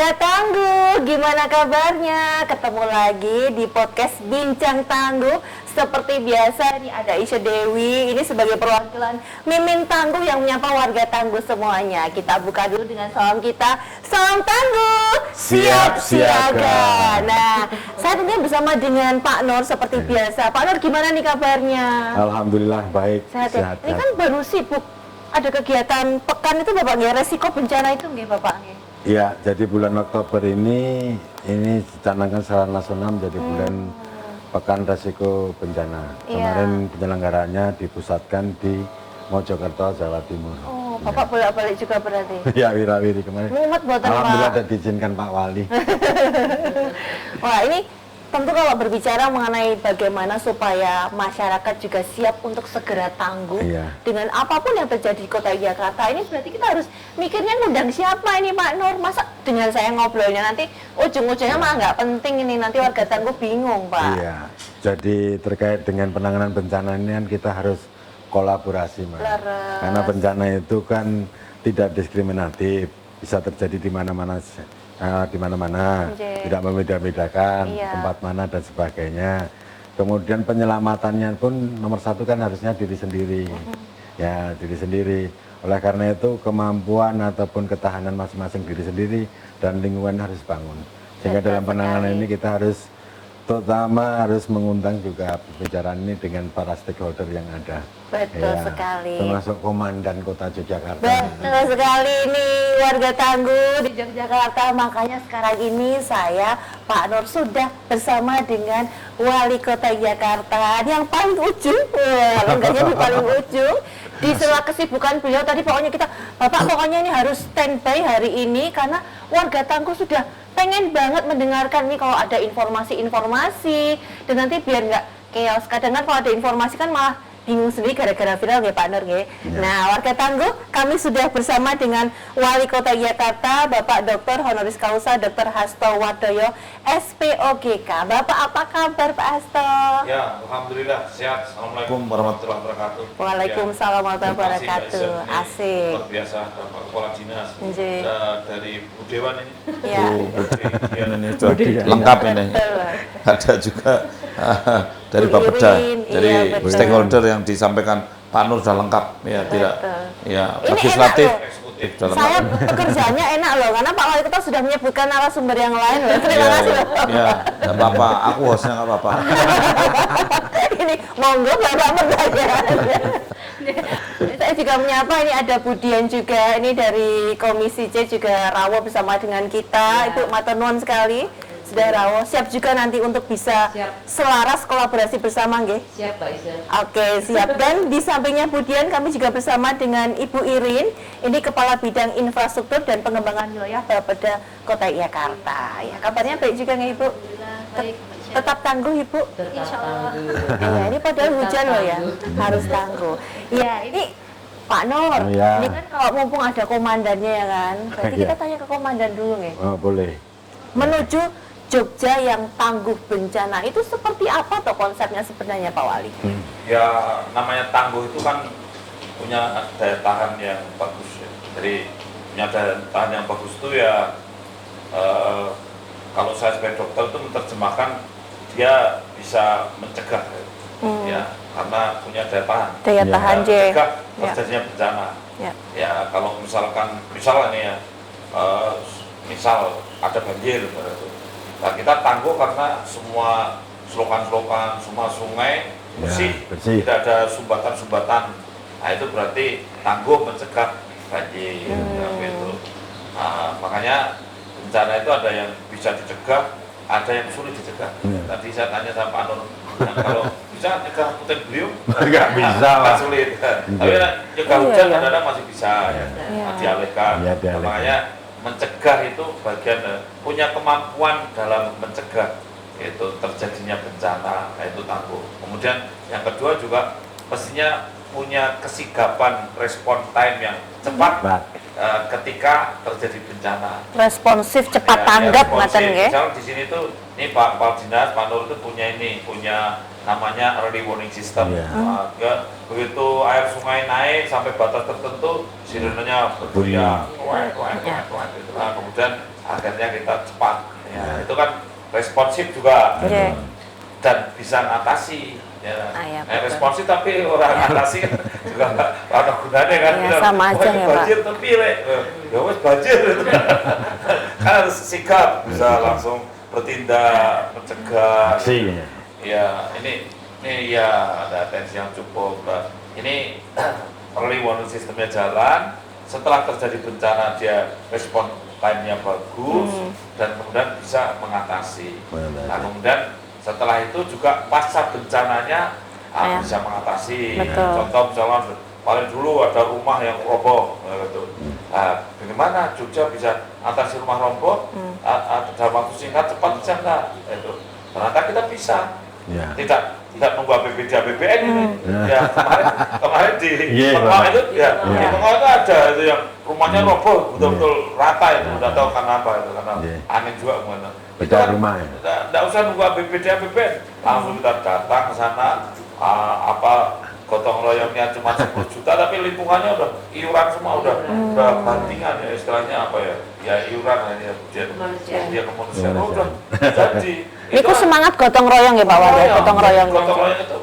Warga Tangguh, gimana kabarnya? Ketemu lagi di podcast Bincang Tangguh. Seperti biasa, ini ada Isya Dewi. Ini sebagai perwakilan Mimin Tangguh yang menyapa warga Tangguh semuanya. Kita buka dulu dengan salam kita. Salam Tangguh, siap siaga. Nah, saya tentunya bersama dengan Pak Nur seperti biasa. Pak Nur, gimana nih kabarnya? Alhamdulillah baik. Sehat. Ini kan baru sibuk. Ada kegiatan pekan itu Bapak nggak, resiko bencana itu nggak Bapak nggak? Ya, jadi bulan Oktober ini dicanangkan secara nasional menjadi bulan pekan resiko bencana. Kemarin penyelenggaraannya dipusatkan di Mojokerto, Jawa Timur. Oh, Bapak bolak-balik juga berarti? Ya, wira-wiri kemarin. Mumet buatan Alhamdulillah Pak. ada diizinkan Pak Wali. Wah, ini tentu kalau berbicara mengenai bagaimana supaya masyarakat juga siap untuk segera tangguh dengan apapun yang terjadi di kota Jakarta, ini berarti kita harus mikirnya ngundang siapa ini Pak Nur? Masa dengan saya ngobrolnya nanti ujung-ujungnya malah nggak penting, ini nanti warga Tangguh bingung Pak. Iya, jadi terkait dengan penanganan bencana ini kan kita harus kolaborasi Mas. Karena bencana itu kan tidak diskriminatif, bisa terjadi di mana-mana. Tidak membeda-bedakan tempat mana dan sebagainya. Kemudian penyelamatannya pun nomor satu kan harusnya diri sendiri, ya diri sendiri. Oleh karena itu kemampuan ataupun ketahanan masing-masing diri sendiri dan lingkungan harus bangun. Sehingga dalam penanganan ini kita harus terutama harus mengundang juga pembicaraan ini dengan para stakeholder yang ada. Betul sekali. Termasuk komandan kota Yogyakarta. Betul sekali nih warga Tangguh di Yogyakarta. Makanya sekarang ini saya Pak Nur sudah bersama dengan Wali Kota Jakarta yang paling ujung, lenggahnya di paling ujung. Di sela kesibukan beliau tadi pokoknya kita, Bapak pokoknya ini harus standby hari ini karena warga Tangguh sudah pengen banget mendengarkan nih kalau ada informasi-informasi dan nanti biar nggak chaos. Kadang kan kalau ada informasi kan malah bingung sendiri gara-gara viral ya Pak Nur ya. Nah warga Tangguh, kami sudah bersama dengan Wali Kota Jakarta Bapak Dr. Honoris Causa Dr. Hasto Wardoyo SPOGK. Bapak apa kabar Pak Hasto? Ya, Alhamdulillah sehat. Assalamualaikum warahmatullahi wabarakatuh. Waalaikumsalam warahmatullahi wabarakatuh. Asik. Luar biasa Bapak Kepala Dinas dari Bu Dewan ini. Ya. Ini lengkap ini. Ada juga dari Bapeda, dari stakeholder yang disampaikan Pak Nur sudah lengkap, ya tidak, ya legislatif. Saya pekerjaannya enak loh, karena Pak Wali Kota sudah menyebutkan narasumber yang lain loh. Terima kasih loh. Ya, nggak apa-apa, aku hostnya nggak apa-apa. Ini monggo Bapak bertanya. Saya juga menyapa, ini ada Budian juga, ini dari Komisi C juga rawuh bersama dengan kita, Ibu matur sekali. Sudah rawuh, siap juga nanti untuk bisa selaras kolaborasi bersama nggih? Siap Pak Isya. Oke, siap. Dan di sampingnya Budian kami juga bersama dengan Ibu Irin, ini Kepala Bidang Infrastruktur dan Pengembangan Wilayah Bapeda Kota Jakarta. Ya, kabarnya baik juga nggak Ibu? Baik. Tetap tangguh Ibu? Insya Allah. Iya, ini padahal hujan loh ya, harus tangguh. Iya, ini Pak Nur, ini kan kalau mumpung ada komandannya ya kan, berarti kita tanya ke komandan dulu nih. Oh, boleh. Menuju Jogja yang tangguh bencana, itu seperti apa toh konsepnya sebenarnya Pak Wali? Ya, namanya tangguh itu kan punya daya tahan yang bagus ya. Jadi punya daya tahan yang bagus itu ya kalau saya sebagai dokter itu menerjemahkan dia bisa mencegah ya, karena punya daya tahan. Daya tahan mencegah terjadinya bencana. Ya. Ya, kalau misalnya nih ya, misal ada banjir itu. Nah, kita tangguh karena semua selokan-selokan, semua sungai bersih, tidak ada sumbatan-sumbatan. Nah, itu berarti tangguh mencegah banjir. Gitu. Nah, makanya bencana itu ada yang bisa dicegah, ada yang sulit dicegah. Tadi saya tanya sama Pak Nur, kalau bisa cegah puting beliung, nggak bisa lah. Sulit. Tapi cegah hujan kadang-kadang masih bisa dialihkan. Makanya mencegah itu bagian punya kemampuan dalam mencegah itu terjadinya bencana, itu tangguh. Kemudian yang kedua juga mestinya punya kesigapan respon time yang cepat ketika terjadi bencana. Responsif, cepat Ya, tanggap, responsif. ngaten nggih. Misal di sini tuh, ini Pak Dinas, Pak Nur itu punya namanya early warning system. Iya. Begitu air sungai naik sampai batas tertentu, sirenenya bergoyang, gitu. Nah, kemudian akhirnya kita cepat. Ya, itu kan responsif juga. Oke. Dan bisa ngatasi. Ya. Ya, Responsif tapi orang atasi kan juga nggak ada gunanya kan. Ya, sama aja ya, Pak. Banjir tapi ya wes banjir. Kan harus sikap, bisa langsung bertindak, mencegah. Aksi. Ya, ini ya ada atensi yang cukup. Ini early warning sistemnya jalan. Setelah terjadi bencana dia respon time-nya bagus dan kemudian bisa mengatasi. Nah, kemudian setelah itu juga pasca bencananya bisa mengatasi. Betul. Contoh misalnya paling dulu ada rumah yang roboh gitu. Nah, bagaimana Jogja bisa atasi rumah roboh dalam waktu singkat cepat bisa enggak? Itu ternyata kita bisa. Ya. Tidak nunggu APBD APBN ini. Ya kemarin di Iya, Pengol itu Iya. di Pengol itu ada itu yang rumahnya roboh betul-betul rata itu, udah tahu karena apa itu, karena Iya. angin juga kemana. Beda rumah ya. Tidak usah nunggu APBD APBN, langsung kita datang ke sana, gotong royongnya cuma 10 juta tapi lingkungannya udah iuran semua, udah bantingan ya istilahnya apa ya, ya iuran ya dia kemanusiaan udah jadi. Niku semangat gotong royong ya Pak Wali, gotong royong. Gotong royong itu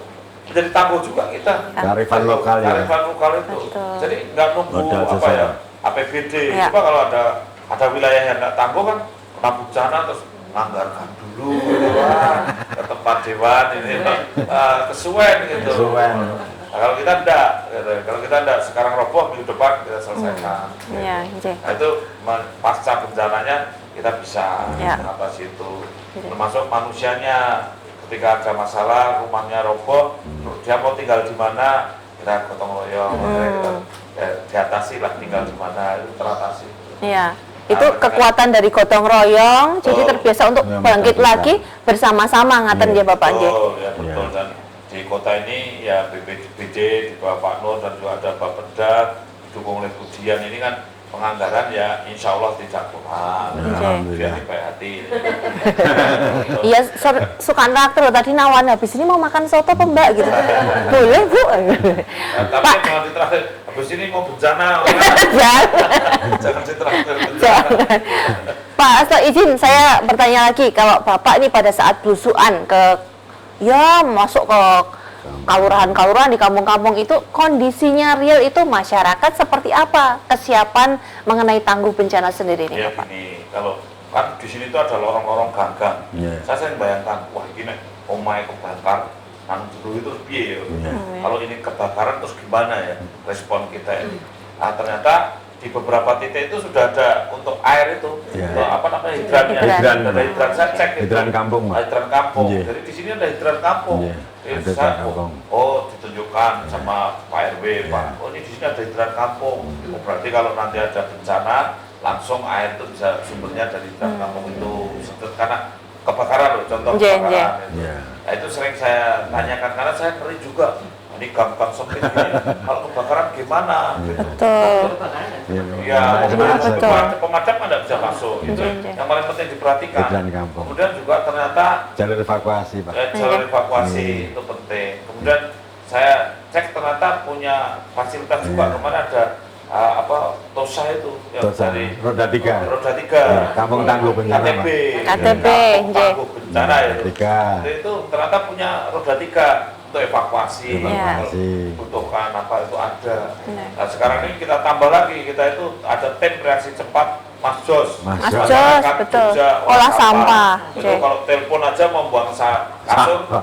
menjadi tangguh juga kita. Kearifan lokal ya. Kearifan lokal itu. Betul. Jadi nggak nunggu Modal apa sosial. ya APBD. Ya. Coba kalau ada wilayah yang nggak tangguh kan kena bencana terus anggarkan dulu gitu kan ke tempat dewan ini kesuwen gitu. Kesuwen. Nah, kalau kita enggak, gitu. Kalau kita enggak sekarang roboh minggu depan kita selesaikan. Iya, nggih. Nah, itu pasca bencananya kita bisa Ya. mengatasi itu. Ya. Termasuk manusianya ketika ada masalah rumahnya roboh, dia mau tinggal di mana kita gotong royong, kita diatasi lah tinggal di mana itu teratasi. Iya. Itu kekuatan dari gotong royong, jadi terbiasa untuk Ya, bangkit betul. lagi bersama-sama ngaten ya Bapak nggih. Betul, ya betul. Ya. Dan di kota ini ya BPBD di bawah Pak Nur dan juga ada Bapeda didukung oleh Pujian ini kan penganggaran ya insya Allah tidak kurang. Alhamdulillah. Biar baik hati. Iya, suka traktor tadi nawan habis ini mau makan soto apa Mbak gitu. Boleh Bu. Nah, tapi jangan ditraktir. Habis ini mau bencana. Jangan. Jangan ditraktir bencana. Jangan. Pak, Asto izin saya bertanya lagi, kalau Bapak ini pada saat belusuan masuk ke kalurahan-kalurahan di kampung-kampung itu, kondisinya real itu masyarakat seperti apa kesiapan mengenai tangguh bencana sendiri ini Ya Bapak? gini, kalau kan di sini tuh ada lorong-lorong ganggang. Iya. Saya sering bayangkan, wah ini omai kebakar, nang dulu itu piye ya? Kalau ini kebakaran terus gimana ya respon kita ini? Nah ternyata di beberapa titik itu sudah ada untuk air itu, Iya. untuk apa namanya hidrannya, Hidran. ada hidran saya cek itu. Hidran kampung, Pak. Hidran kampung. Iya. Jadi di sini ada hidran kampung. Iya. Jadi Ada saya, hidran kampung. ditunjukkan sama Pak RW, Pak. Oh ini di sini ada hidran kampung. Oh, berarti kalau nanti ada bencana, langsung air itu bisa sumbernya dari hidran kampung itu. Karena kebakaran loh, contoh Iya, kebakaran. Itu. Iya. Nah, itu sering saya tanyakan karena saya ngeri juga. Ini gang-gang sempit ini, kalau kebakaran gimana? Gitu. Betul. Ya, betul. pemadam nggak bisa masuk. Itu Iya. yang paling penting diperhatikan. Hidran kampung. Kemudian juga ternyata Jalur evakuasi, Pak. jalur evakuasi itu penting. Kemudian saya cek ternyata punya fasilitas juga. Iya. Kemarin ada TOSA itu yang TOSA, dari roda 3. roda 3 Iya, Kampung Tangguh Bencana, KTB Pak. KTB, Kampung nggih. Tangguh Bencana itu. Roda 3. Itu ternyata punya roda 3 untuk evakuasi. Iya. Kalau butuhkan apa itu ada. Iya. Nah sekarang ini kita tambah lagi, kita itu ada tim reaksi cepat Mas Jos. Mas Mas Jos. Jos, Masyarakat betul. Jogja, Olah sampah. Itu Oke. kalau telepon aja mau buang kasur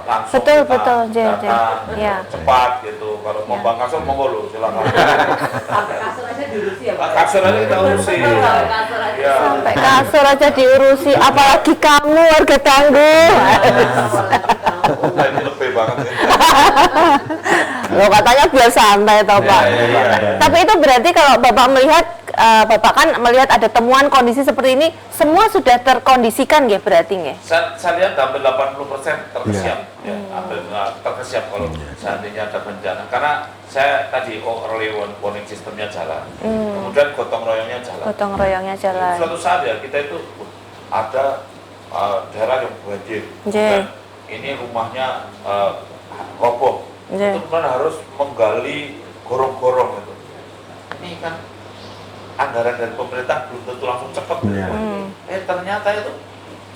langsung Betul, kita betul, datang, Iya. cepat gitu. Kalau mau Iya. buang kasur monggo lho, silakan. Sampai kasur aja diurusi ya Pak? Kasur aja kita urusi. Sampai kasur aja. Iya. Sampai kasur aja diurusi, apalagi kamu warga tangguh. Nah, ini lebih banget ya. Loh katanya biar santai toh Pak. Iya. Tapi itu berarti kalau Bapak melihat Bapak kan melihat ada temuan kondisi seperti ini, semua sudah terkondisikan ya berarti nggih? Saya lihat hampir 80% terkesiap, ya, hampir terkesiap kalau seandainya ada bencana. Karena saya tadi early warning sistemnya jalan, kemudian gotong royongnya jalan. Gotong royongnya jalan. Suatu saat ya kita itu ada daerah yang banjir, Nggih. dan ini rumahnya roboh, Nggih. itu kemudian harus menggali gorong-gorong itu. Ini kan anggaran dari pemerintah belum tentu langsung cepat. Iya. Ternyata itu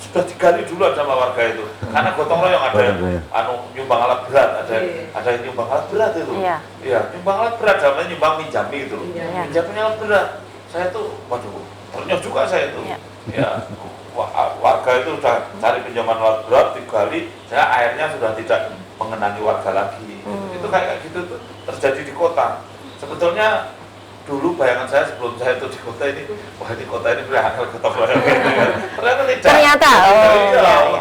sudah digali duluan sama warga itu. Karena gotong royong ada yang nyumbang alat berat, ada yang nyumbang alat berat itu. Iya. Iya, nyumbang alat berat, namanya nyumbang minjami gitu. Iya. Minjamnya alat berat. Saya tuh, waduh, ternyata juga saya itu. Iya. Ya, warga itu sudah cari pinjaman alat berat, digali, saya airnya sudah tidak mengenangi warga lagi. Itu kayak gitu tuh terjadi di kota. Sebetulnya dulu bayangan saya sebelum saya itu di kota ini, wah di kota ini berangkat gotong royong. Ternyata tidak. Ternyata,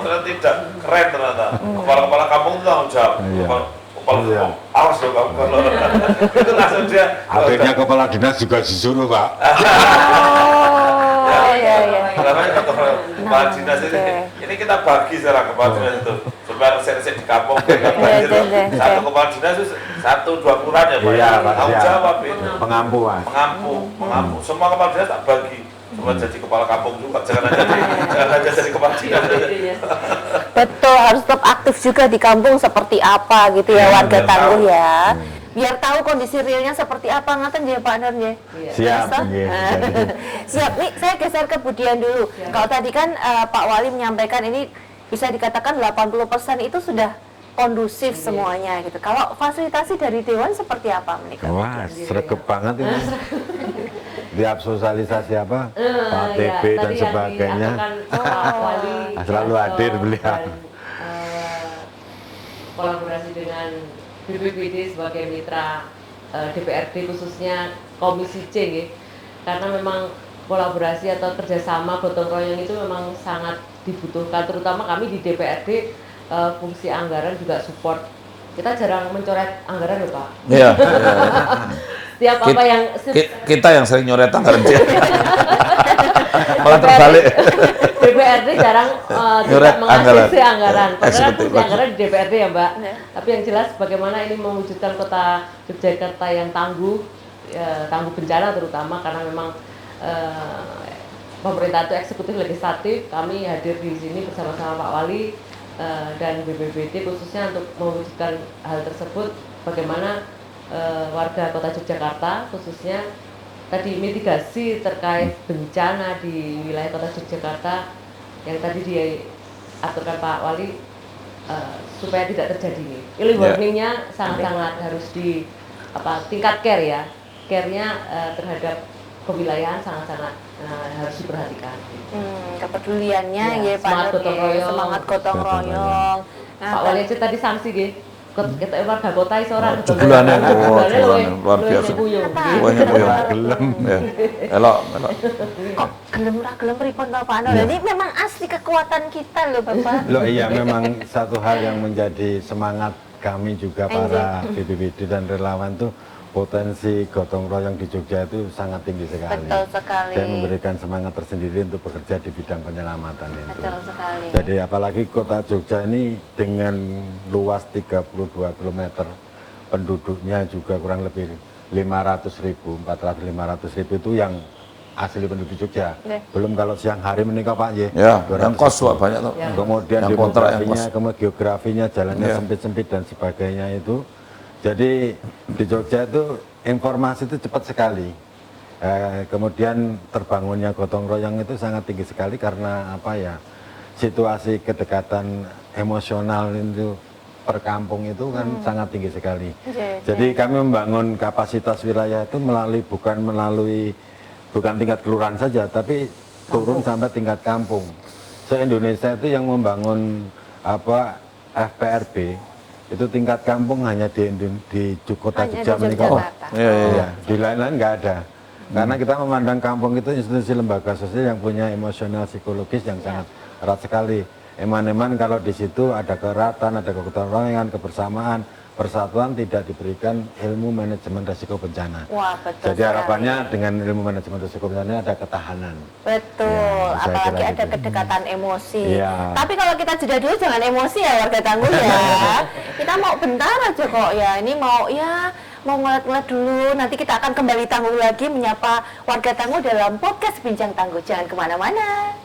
ternyata tidak. Keren ternyata. Kepala-kepala kampung itu tanggung jawab. Kepala kampung, awas loh kamu kalau itu langsung dia. Akhirnya kepala dinas juga disuruh, Pak. Oh, iya. Namanya kepala dinas ini kita bagi sekarang kepala dinas itu supaya resep di kampung satu kepala dinas itu 1-2 kelurahan ya Pak. Iya, Pak. Tanggung jawab itu. Pengampuan. Mengampu. Semua kepala dinas tak bagi. Semua jadi kepala kampung juga. Jangan aja jadi kepala dinas. Betul, harus tetap aktif juga di kampung seperti apa gitu ya, warga tangguh ya. Biar tahu kondisi realnya seperti apa, ngaten ya Pak Nur ya. Siap. nggih. Siap. Nih saya geser ke Budian dulu. Kalau tadi kan Pak Wali menyampaikan ini bisa dikatakan 80% itu sudah kondusif semuanya gitu. Kalau fasilitasi dari Dewan seperti apa menikah? Wah, sregep banget ini. Tiap sosialisasi apa, Pak TB dan sebagainya, selalu hadir beliau. Kolaborasi dengan BPBD sebagai mitra DPRD khususnya Komisi C, gitu. Karena memang kolaborasi atau kerjasama gotong royong itu memang sangat dibutuhkan, terutama kami di DPRD. Fungsi anggaran juga support. Kita jarang mencoret anggaran loh Pak. Iya. Setiap apa yang kita yang sering nyoret anggaran dia. Malah terbalik. DPRD jarang Nyoret tidak mengaksesi anggaran. anggaran. Padahal Eksekutif. fungsi anggaran di DPRD ya Mbak. Tapi yang jelas bagaimana ini mewujudkan kota Yogyakarta yang tangguh, tangguh bencana terutama karena memang pemerintah itu eksekutif legislatif. Kami hadir di sini bersama-sama Pak Wali dan BPBD khususnya untuk mewujudkan hal tersebut, bagaimana warga kota Yogyakarta khususnya tadi mitigasi terkait bencana di wilayah kota Yogyakarta yang tadi diaturkan Pak Wali supaya tidak terjadi ini. Early warningnya sangat-sangat harus di tingkat care ya, care-nya terhadap kewilayahan sangat-sangat harus diperhatikan. Kepeduliannya ya Pak semangat Nur, gotong royong. semangat gotong royong. Pak Wali aja tadi sanksi gitu. Kita warga kota iso ora Jebulane, luar biasa. Buahnya puyeng. Gelem. Ya. Elok. Kok gelem ra gelem pripun to Pak Nur? Ini memang asli kekuatan kita loh Bapak. Loh iya, memang satu hal yang menjadi semangat kami juga para BPBD dan relawan tuh potensi gotong royong di Jogja itu sangat tinggi sekali. Betul sekali. Dan memberikan semangat tersendiri untuk bekerja di bidang penyelamatan itu. Betul sekali. Jadi apalagi kota Jogja ini dengan luas 32 km, penduduknya juga kurang lebih 500.000, 400-500.000 itu yang asli penduduk Jogja. Belum kalau siang hari menikah Pak Ye. Ya, 200.000. yang kos Pak, banyak tuh. Kemudian Yang kontrak yang demografinya, kos. kemudian geografinya, jalannya sempit-sempit dan sebagainya itu. Jadi di Jogja itu informasi itu cepat sekali. Kemudian terbangunnya gotong royong itu sangat tinggi sekali karena apa ya, situasi kedekatan emosional itu per kampung itu kan sangat tinggi sekali. Jadi kami membangun kapasitas wilayah itu bukan tingkat kelurahan saja, tapi turun sampai tingkat kampung. Se-Indonesia itu yang membangun FPRB itu tingkat kampung hanya di kota Jogja menikah. Di lain-lain nggak ada. Karena kita memandang kampung itu institusi lembaga sosial yang punya emosional psikologis yang sangat erat sekali. Eman-eman kalau di situ ada keratan, ada kegotong royongan, kebersamaan, persatuan tidak diberikan ilmu manajemen risiko bencana. Wah, betul. Jadi harapannya dengan ilmu manajemen risiko bencana ada ketahanan. Betul, Ya, saya apalagi kira ada gitu. kedekatan emosi. Iya. Tapi kalau kita jeda dulu jangan emosi ya warga Tangguh ya. Kita mau bentar aja kok ya. Ini mau ngeliat-ngeliat dulu. Nanti kita akan kembali Tangguh lagi menyapa warga Tangguh dalam podcast Bincang Tangguh. Jangan kemana-mana.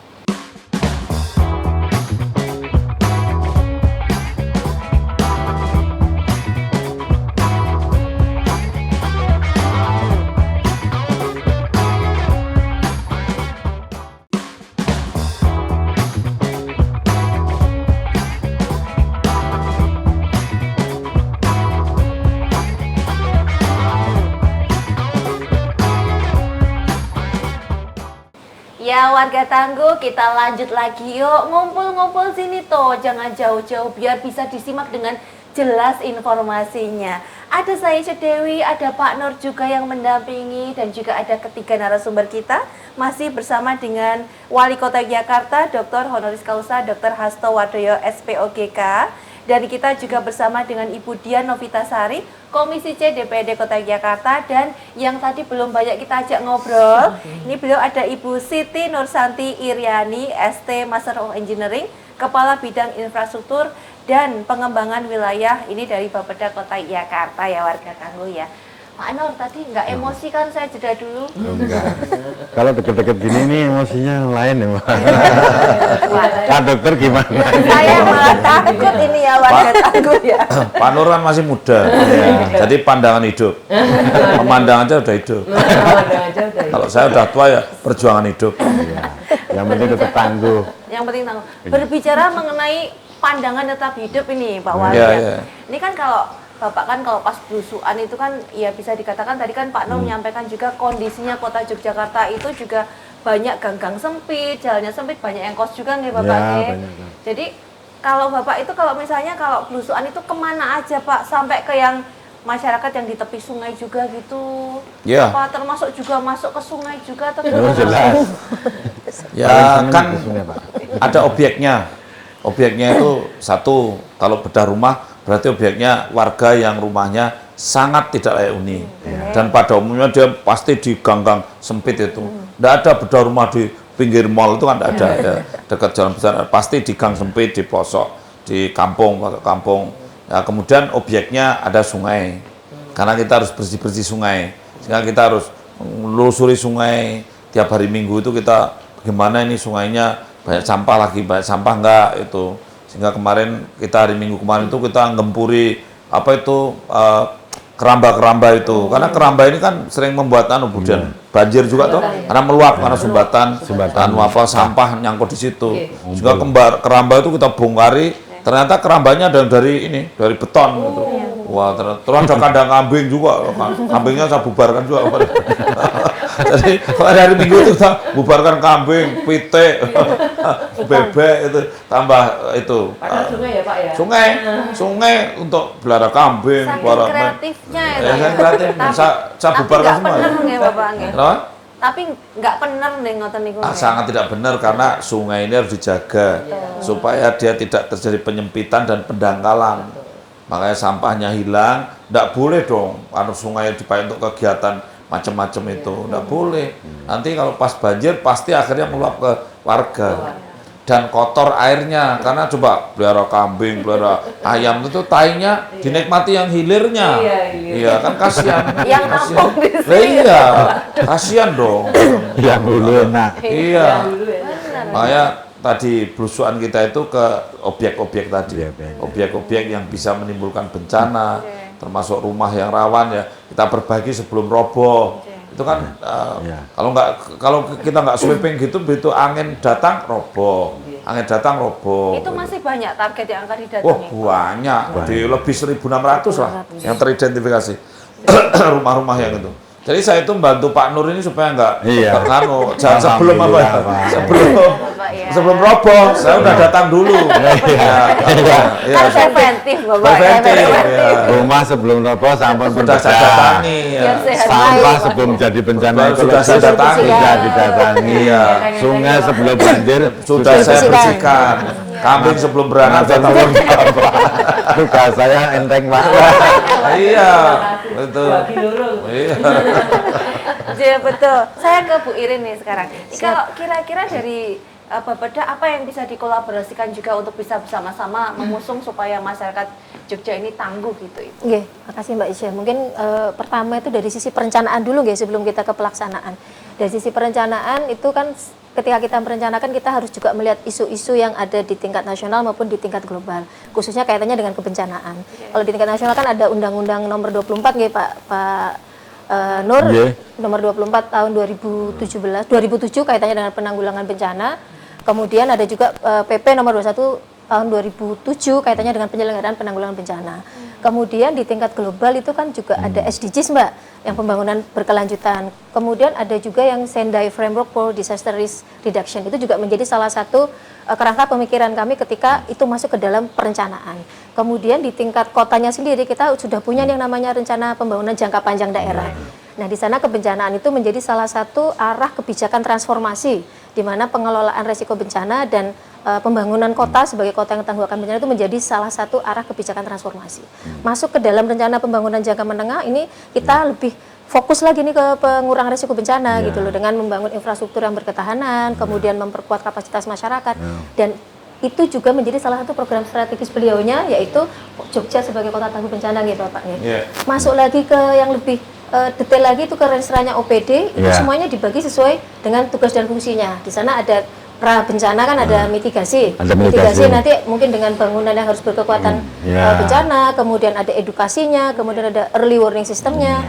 Ya warga Tangguh, kita lanjut lagi yuk, ngumpul-ngumpul sini toh, jangan jauh-jauh biar bisa disimak dengan jelas informasinya. Ada saya Cedewi, ada Pak Nur juga yang mendampingi dan juga ada ketiga narasumber kita masih bersama dengan Wali Kota Yogyakarta, Dr. Honoris Causa Dr. Hasto Wardoyo SPOGK. Dan kita juga bersama dengan Ibu Dian Novitasari, Komisi C DPRD Kota Yogyakarta, dan yang tadi belum banyak kita ajak ngobrol, ini beliau ada Ibu Siti Nursanti Iriani, ST Master of Engineering, Kepala Bidang Infrastruktur dan Pengembangan Wilayah, ini dari Bapeda Kota Yogyakarta ya warga Tangguh ya. Pak Nur tadi nggak emosi kan, saya jeda dulu. Enggak. Kalau deket-deket gini nih emosinya lain ya, Mbak. Pak dokter gimana? Saya malah takut ini ya warga Tangguh ya. Pak Nur kan masih muda, jadi pandangan hidup, memandang aja udah hidup. Kalau saya udah tua ya perjuangan hidup. Iya. Yang penting tetap tangguh. Yang penting Tangguh. Berbicara mengenai pandangan tetap hidup ini Pak Wali. Iya, Ya. iya. Ini kan kalau Bapak kan kalau pas belusuan itu kan ya bisa dikatakan tadi kan Pak Nur menyampaikan juga kondisinya Kota Yogyakarta itu juga banyak gang-gang sempit, jalannya sempit, banyak yang kos juga nih Bapak. Ya, ya. banyak, Kak. Jadi kalau Bapak itu kalau misalnya kalau belusuan itu kemana aja Pak, sampai ke yang masyarakat yang di tepi sungai juga gitu? Iya. Apa termasuk juga masuk ke sungai juga atau Oh, gimana? jelas. Ya Paling kan seneng di sungai, Pak. ada obyeknya. Obyeknya itu satu, kalau bedah rumah berarti obyeknya warga yang rumahnya sangat tidak layak huni. Dan pada umumnya dia pasti di gang-gang sempit itu. Tidak ada bedah rumah di pinggir mall itu kan tidak ada. Ya. Dekat jalan besar pasti di gang sempit, di pelosok, di kampung. Ya, kemudian obyeknya ada sungai. Karena kita harus bersih-bersih sungai. Sehingga kita harus menelusuri sungai. Tiap hari Minggu itu kita bagaimana ini sungainya banyak sampah lagi, banyak sampah enggak itu. Sehingga kemarin kita hari Minggu kemarin itu kita ngempuri apa itu keramba-keramba itu. Karena keramba ini kan sering membuat kemudian banjir juga tuh karena meluap karena sumbatan sampah nyangkut di situ. Sehingga keramba itu kita bongkari, ternyata kerambanya dari beton gitu. Wah, terus ada kandang kambing juga, kambingnya saya bubarkan juga. Jadi pada hari Minggu itu kita bubarkan kambing, pitik, bebek itu tambah itu. Padahal sungai ya Pak ya? Sungai untuk pelihara kambing, Saking pelihara kreatifnya ya. Ya, saya kreatif. Saya bubarkan semua. Tapi nggak bener nggih Bapak nggih. Kenapa? Tapi nggak bener nih ngoten niku. Sangat tidak benar karena sungai ini harus dijaga supaya dia tidak terjadi penyempitan dan pendangkalan. Makanya sampahnya hilang, tidak boleh dong sungai dipakai untuk kegiatan macam-macam itu, tidak boleh. Nanti kalau pas banjir pasti akhirnya meluap ke warga dan kotor airnya karena coba pelihara kambing, pelihara ayam itu tainya dinikmati yang hilirnya. Iya kan kasihan. Yang nampung di sini. Iya, kasihan dong. Yang dulu enak. Iya. Makanya tadi belusuan kita itu ke objek-objek tadi, objek-objek yang bisa menimbulkan bencana, termasuk rumah yang rawan ya kita perbaiki sebelum roboh. Itu kan kalau kita nggak sweeping gitu, begitu angin datang roboh, Itu masih banyak target yang akan didatangi. Oh banyak, di lebih 1.600 lah yang teridentifikasi rumah-rumah yang itu. Jadi saya itu membantu Pak Nur ini supaya nggak jangan sebelum sebelum roboh, saya udah datang dulu. Preventif Bapak. Rumah sebelum roboh sampun sudah saya datangi. Sampah sebelum jadi bencana sudah saya datangi. Sungai sebelum banjir sudah saya bersihkan. Kambing sebelum beranak saya tahu apa. Tugas saya enteng Pak. Iya, betul. Bagi lurung. Iya. Ya betul. Saya ke Bu Irin nih sekarang. Kalau kira-kira dari Bapeda apa yang bisa dikolaborasikan juga untuk bisa bersama-sama mengusung supaya masyarakat Jogja ini tangguh gitu Ibu? Nggih, makasih Mbak Isya. Mungkin pertama itu dari sisi perencanaan dulu nggih sebelum kita ke pelaksanaan. Dari sisi perencanaan itu kan ketika kita merencanakan kita harus juga melihat isu-isu yang ada di tingkat nasional maupun di tingkat global, khususnya kaitannya dengan kebencanaan. Kalau di tingkat nasional kan ada Undang-Undang Nomor 24 nggih Pak Nur, Nomor 24 tahun 2007 kaitannya dengan penanggulangan bencana. Kemudian ada juga PP Nomor 21 tahun 2007 kaitannya dengan penyelenggaraan penanggulangan bencana. Kemudian di tingkat global itu kan juga ada SDGs Mbak, yang pembangunan berkelanjutan. Kemudian ada juga yang Sendai Framework for Disaster Risk Reduction, itu juga menjadi salah satu kerangka pemikiran kami ketika itu masuk ke dalam perencanaan. Kemudian di tingkat kotanya sendiri kita sudah punya yang namanya rencana pembangunan jangka panjang daerah. Nah, di sana kebencanaan itu menjadi salah satu arah kebijakan transformasi, di mana pengelolaan resiko bencana dan pembangunan kota sebagai kota yang tangguh akan bencana itu menjadi salah satu arah kebijakan transformasi. Masuk ke dalam rencana pembangunan jangka menengah ini kita lebih fokus lagi nih ke pengurangan risiko bencana gitu loh, dengan membangun infrastruktur yang berketahanan, kemudian memperkuat kapasitas masyarakat, dan itu juga menjadi salah satu program strategis beliaunya, yaitu Jogja sebagai kota tangguh bencana gitu Pak. Masuk lagi ke yang lebih detail lagi itu ke rencananya OPD, itu semuanya dibagi sesuai dengan tugas dan fungsinya. Di sana ada pra bencana kan ada mitigasi. Mitigasi nanti mungkin dengan bangunan yang harus berkekuatan bencana, kemudian ada edukasinya, kemudian ada early warning systemnya,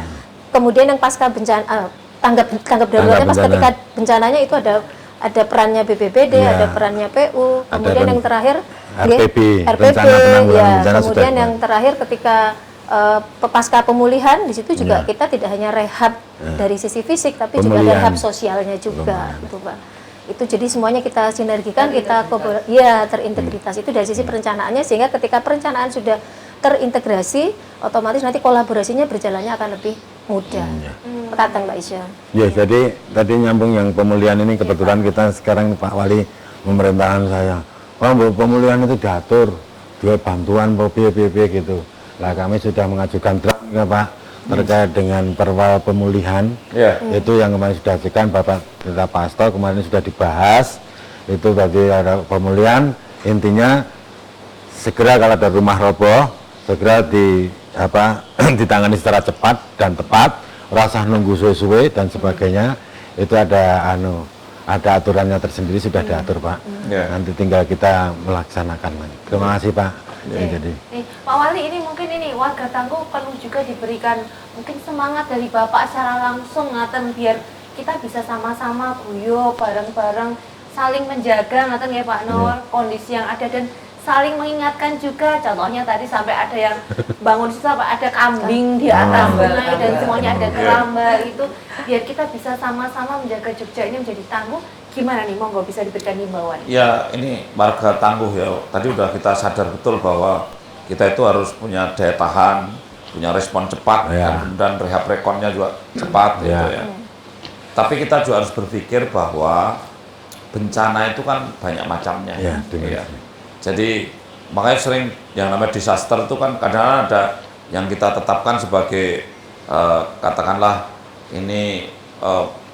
kemudian yang pasca bencana tanggap daruratnya pas ketika bencananya itu ada perannya BPBD, ada perannya PU, kemudian yang terakhir RPB, kemudian yang terakhir ketika pasca pemulihan di situ juga kita tidak hanya rehab dari sisi fisik, tapi juga ada rehab sosialnya juga, gitu Pak. Itu jadi semuanya kita sinergikan, kita terintegritas itu dari sisi perencanaannya, sehingga ketika perencanaan sudah terintegrasi, otomatis nanti kolaborasinya berjalannya akan lebih mudah. Perhatian Mbak Isya. Ya, jadi tadi nyambung yang pemulihan ini, kebetulan kita sekarang Pak Wali pemerintahan saya, pemulihan itu diatur, dua bantuan PBB gitu. Lah kami sudah mengajukan draft ya Pak, terkait dengan perwal pemulihan, itu yang kemarin sudah ajukan Bapak Tirta Pasto, kemarin sudah dibahas, itu tadi ada pemulihan, intinya segera kalau ada rumah roboh, segera ditangani secara cepat dan tepat, rasa nunggu suwe-suwe dan sebagainya, itu ada aturannya tersendiri, sudah diatur Pak. Nanti tinggal kita melaksanakan. Terima kasih Pak. Jadi Pak Wali, ini mungkin warga tangguh perlu juga diberikan mungkin semangat dari Bapak secara langsung ngaten, biar kita bisa sama-sama guyup bareng-bareng, saling menjaga ngaten ya Pak Nur, kondisi yang ada, dan saling mengingatkan juga. Contohnya tadi sampai ada yang bangun sampai ada kambing di atas sungai dan semuanya ada keramba, itu biar kita bisa sama-sama menjaga Jogja ini menjadi tangguh. Gimana nih, monggo bisa diberikan himbauan? Ya, ini warga tangguh ya. Tadi udah kita sadar betul bahwa kita itu harus punya daya tahan, punya respon cepat, dan rehab rekonnya juga cepat gitu ya. Tapi kita juga harus berpikir bahwa bencana itu kan banyak macamnya. Jadi makanya sering yang namanya disaster itu kan kadang-kadang ada yang kita tetapkan sebagai katakanlah ini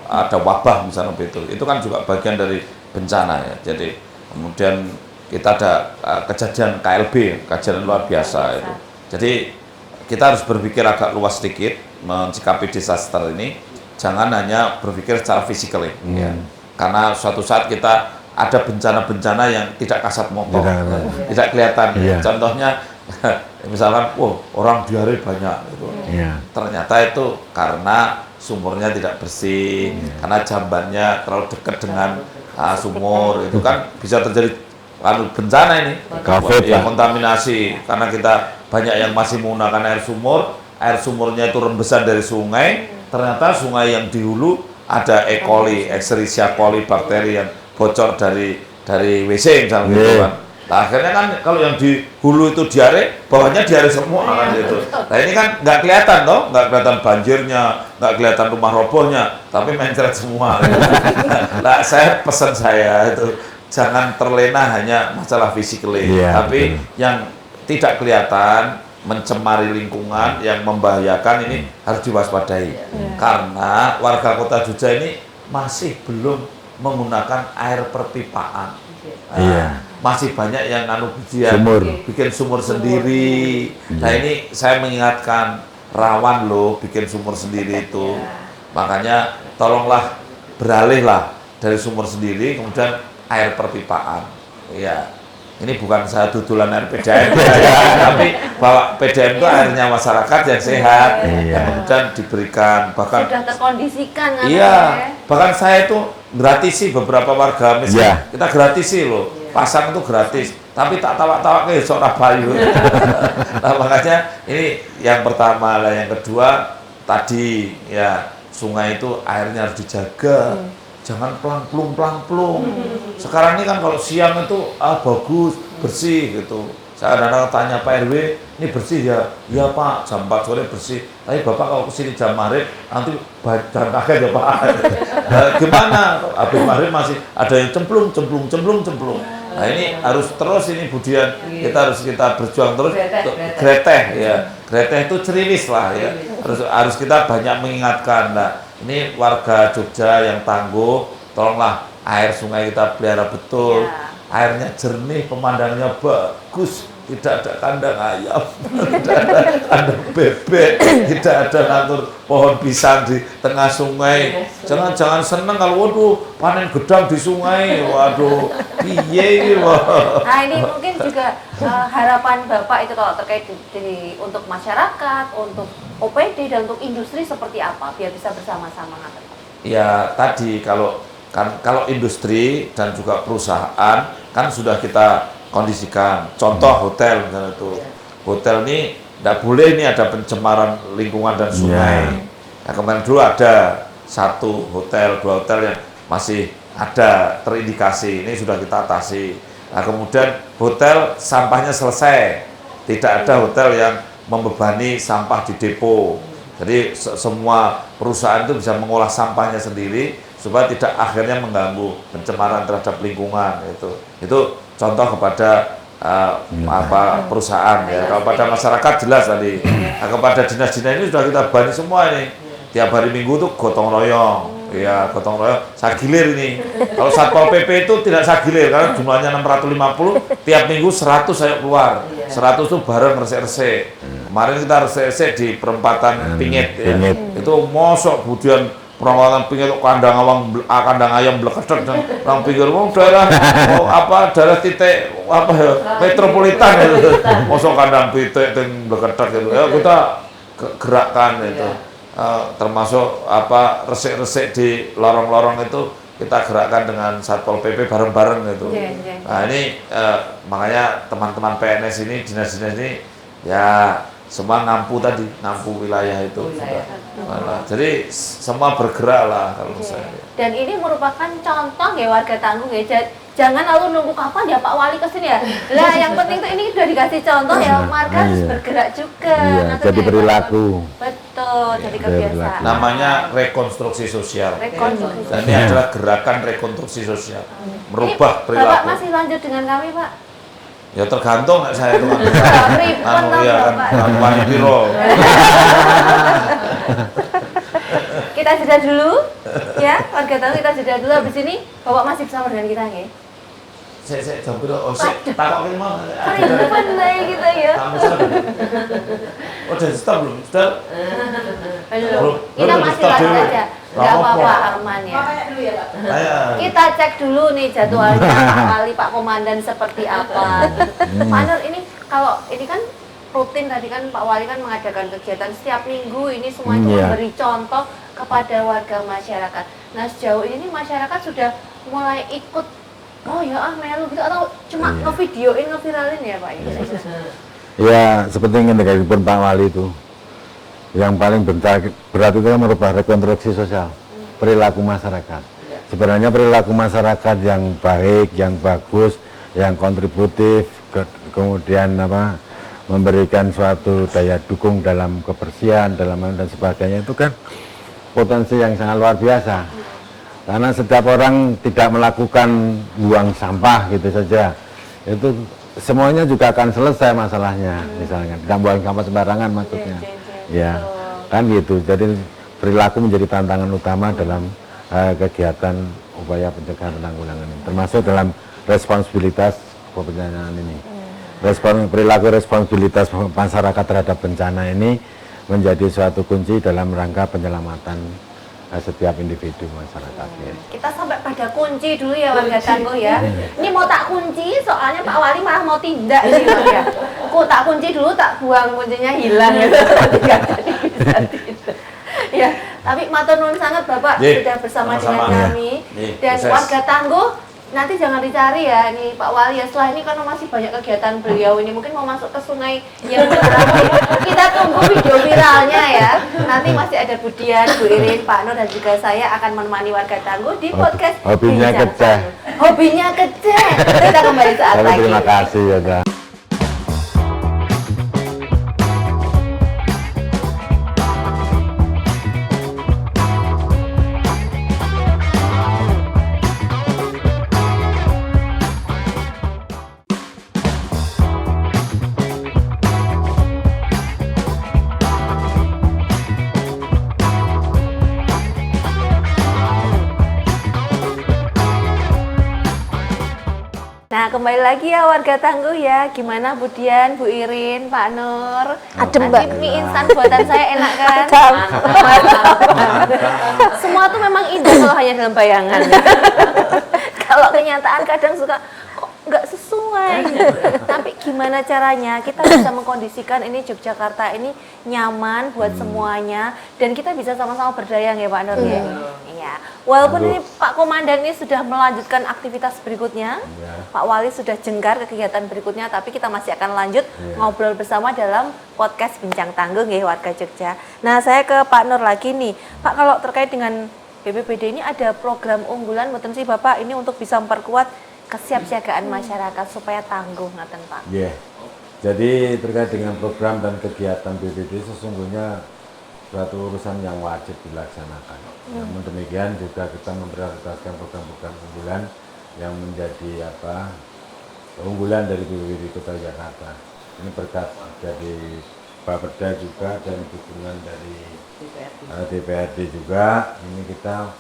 ada wabah misalnya begitu, itu kan juga bagian dari bencana ya. Jadi kemudian kita ada kejadian KLB, kejadian luar biasa itu. Jadi kita harus berpikir agak luas sedikit mencikapi disaster ini, jangan hanya berpikir secara fisikal ya. Karena suatu saat kita ada bencana-bencana yang tidak kasat mata, tidak kelihatan. Contohnya misalkan, orang diare banyak gitu. Ternyata itu karena sumurnya tidak bersih, karena jambannya terlalu dekat dengan sumur, itu kan bisa terjadi bencana ini, kontaminasi, karena kita banyak yang masih menggunakan air sumurnya itu rembesan dari sungai, ternyata sungai yang di hulu ada E. coli, Escherichia coli, bakteri yang bocor dari WC misalnya gitu kan. Nah, akhirnya kan kalau yang di hulu itu diare, bawahnya diare semua kan gitu. Nah ini kan nggak kelihatan toh, nggak kelihatan banjirnya, nggak kelihatan rumah robohnya, tapi mencret semua. Nah saya pesan saya itu jangan terlena hanya masalah physically, Iya, tapi betul. yang tidak kelihatan mencemari lingkungan yang membahayakan ini harus diwaspadai. Karena warga Kota Jogja ini masih belum menggunakan air perpipaan. Iya. Masih banyak yang bikin Sumur. bikin sumur sendiri. Nah, ini saya mengingatkan, rawan loh bikin sumur sendiri itu. Makanya tolonglah beralihlah dari sumur sendiri kemudian air perpipaan. Iya. Ini bukan saya tutulan air PDAM, tapi bahwa PDAM itu airnya masyarakat yang sehat, yang kemudian diberikan, bahkan Sudah terkondisikan kan? iya, bahkan saya itu gratisi beberapa warga miskin, kita gratisi loh, pasang itu gratis, tapi tak tawak-tawak ke Surabaya. Nah, makanya ini yang pertama lah, yang kedua tadi ya sungai itu airnya harus dijaga. Jangan pelang-plung. Sekarang ini kan kalau siang itu bagus, bersih gitu. Saya kadang-kadang tanya Pak RW, ini bersih ya? Iya Pak, jam 4 sore bersih. Tapi Bapak kalau kesini jam maghrib, nanti jangan kaget ya Pak. Nah, gimana? Habis maghrib masih ada yang cemplung. Nah ini harus terus ini Budian, kita berjuang terus. Greteh ya, greteh itu ceriwis lah ya. Harus kita banyak mengingatkan. Nah, ini warga Jogja yang tangguh, tolonglah air sungai kita pelihara betul, airnya jernih, pemandangannya bagus, tidak ada kandang ayam, tidak ada kandang bebek, tidak ada ngatur pohon pisang di tengah sungai. Jangan seneng kalau waduh panen gedang di sungai, waduh piye. Nah ini mungkin juga harapan Bapak itu kalau terkait untuk masyarakat, untuk OPD dan untuk industri seperti apa biar bisa bersama-sama ngatur? Ya tadi kalau industri dan juga perusahaan kan sudah kita kondisikan. Contoh hotel misalnya itu. Hotel ini tidak boleh ini ada pencemaran lingkungan dan sungai. Nah, kemarin dulu ada 1 hotel, 2 hotel yang masih ada terindikasi. Ini sudah kita atasi. Nah, kemudian hotel sampahnya selesai. Tidak ada hotel yang membebani sampah di depo. Jadi semua perusahaan itu bisa mengolah sampahnya sendiri supaya tidak akhirnya mengganggu pencemaran terhadap lingkungan itu contoh kepada perusahaan ya. Kalau pada masyarakat jelas tadi. Nah, kepada dinas-dinas ini sudah kita bani semua ini. Tiap hari Minggu tuh gotong royong. Ya, gotong royong sagilir ini. Kalau Satpol PP itu tidak sagilir karena jumlahnya 650, tiap minggu 100 saya keluar. 100 itu bareng resek-resek. Kemarin kita resek-resek di perempatan Pingit ya. Itu mosok kemudian perempatan Pingit kandang ayam blekedet dan orang pinggir daerah daerah titik metropolitan itu. Mosok kandang pitik dan blekedet gitu. Ya kita gerakkan itu. Termasuk resik-resik di lorong-lorong itu kita gerakkan dengan Satpol PP bareng-bareng gitu. Nah ini makanya teman-teman PNS ini, dinas-dinas ini ya semua ngampu wilayah itu. Jadi semua bergerak lah kalau saya. Dan ini merupakan contoh ya warga tangguh ya. Jangan lalu nunggu kapan ya Pak Wali kesini ya. Lah yang penting tuh ini sudah dikasih contoh ya, warga harus bergerak juga. Jadi perilaku. Betul, jadi kebiasaan. Namanya rekonstruksi sosial. Dan ini adalah gerakan rekonstruksi sosial. Merubah perilaku. Bapak masih lanjut dengan kami Pak? Ya tergantung nggak saya itu kan. Ya kan Panipiro. Kita jeda dulu ya, warga tahu kita jeda dulu. Habis ini Bapak masih bersama dengan kita nggih? Saya jam berapa? Takok ki mau. Keribuan lah kita ya. Kamu sudah. Udah stop belum? Sudah. Belum. Kita masih lanjut aja. Enggak apa-apa aman ya. Kita cek dulu nih jadwalnya Pak Wali, Pak Komandan seperti apa. Pak Nur ini kalau ini kan rutin tadi kan Pak Wali kan mengadakan kegiatan setiap minggu ini semuanya memberi contoh kepada warga masyarakat. Nah sejauh ini masyarakat sudah mulai ikut melu gitu atau cuma ngevideoin, ngeviralin ya Pak? Ya seperti yang dikatakan Pak Wali itu. Yang paling berat itu merubah rekonstruksi sosial, perilaku masyarakat. Sebenarnya perilaku masyarakat yang baik, yang bagus, yang kontributif, kemudian memberikan suatu daya dukung dalam kebersihan, dan sebagainya itu kan potensi yang sangat luar biasa. Karena setiap orang tidak melakukan buang sampah gitu saja, itu semuanya juga akan selesai masalahnya. Misalnya tidak buang sampah sembarangan maksudnya. Ya, kan gitu. Jadi perilaku menjadi tantangan utama dalam kegiatan upaya pencegahan penanggulangan ini, termasuk dalam responsibilitas kebencanaan ini. Perilaku responsibilitas masyarakat terhadap bencana ini menjadi suatu kunci dalam rangka penyelamatan setiap individu masyarakat. Kita sampai pada kunci dulu ya warga Tangguh ya. Ini mau tak kunci, soalnya Pak Wali malah mau tindak ini loh ya. Ku tak kunci dulu, tak buang kuncinya hilang gitu. Ya, tapi matur nuwun sangat Bapak sudah bersama dengan kami dan warga Tangguh. Nanti jangan dicari ya, ini Pak Wali ya, setelah ini karena masih banyak kegiatan beliau ini mungkin mau masuk ke sungai yang lagi. Kita tunggu video viralnya ya. Nanti masih ada Budian, Bu Irin, Pak Nur dan juga saya akan menemani warga Tangguh di podcast Hobinya Bincang keceh. Tangguh. Hobinya keceh. Kita kembali saat lagi. Terima kasih ya. Nah, kembali lagi ya warga Tangguh ya. Gimana Budian, Bu Irin, Pak Nur? Adem, Tadi Mbak. mie instan buatan saya enak kan? Semua tuh memang indah kalau hanya dalam bayangan. Kalau kenyataan kadang suka kok nggak sesuai. Tapi gimana caranya kita bisa mengkondisikan ini Yogyakarta ini nyaman buat semuanya dan kita bisa sama-sama berdaya ya Pak Nur ya. Iya. Walaupun ini Pak Komandan ini sudah melanjutkan aktivitas berikutnya, Pak Wali sudah jengkar ke kegiatan berikutnya, tapi kita masih akan lanjut ngobrol bersama dalam podcast Bincang Tangguh ya warga Jogja. Nah, saya ke Pak Nur lagi nih. Pak, kalau terkait dengan BPBD ini ada program unggulan mboten sih Bapak ini untuk bisa memperkuat kesiapsiagaan masyarakat supaya tangguh ngaten Pak. Iya. Jadi terkait dengan program dan kegiatan BPBD sesungguhnya suatu urusan yang wajib dilaksanakan. Namun demikian juga kita memprioritaskan program-program unggulan yang menjadi unggulan dari BPBD Kota Jakarta. Ini berkat dari Bapeda juga dan dukungan dari DPRD juga. Ini kita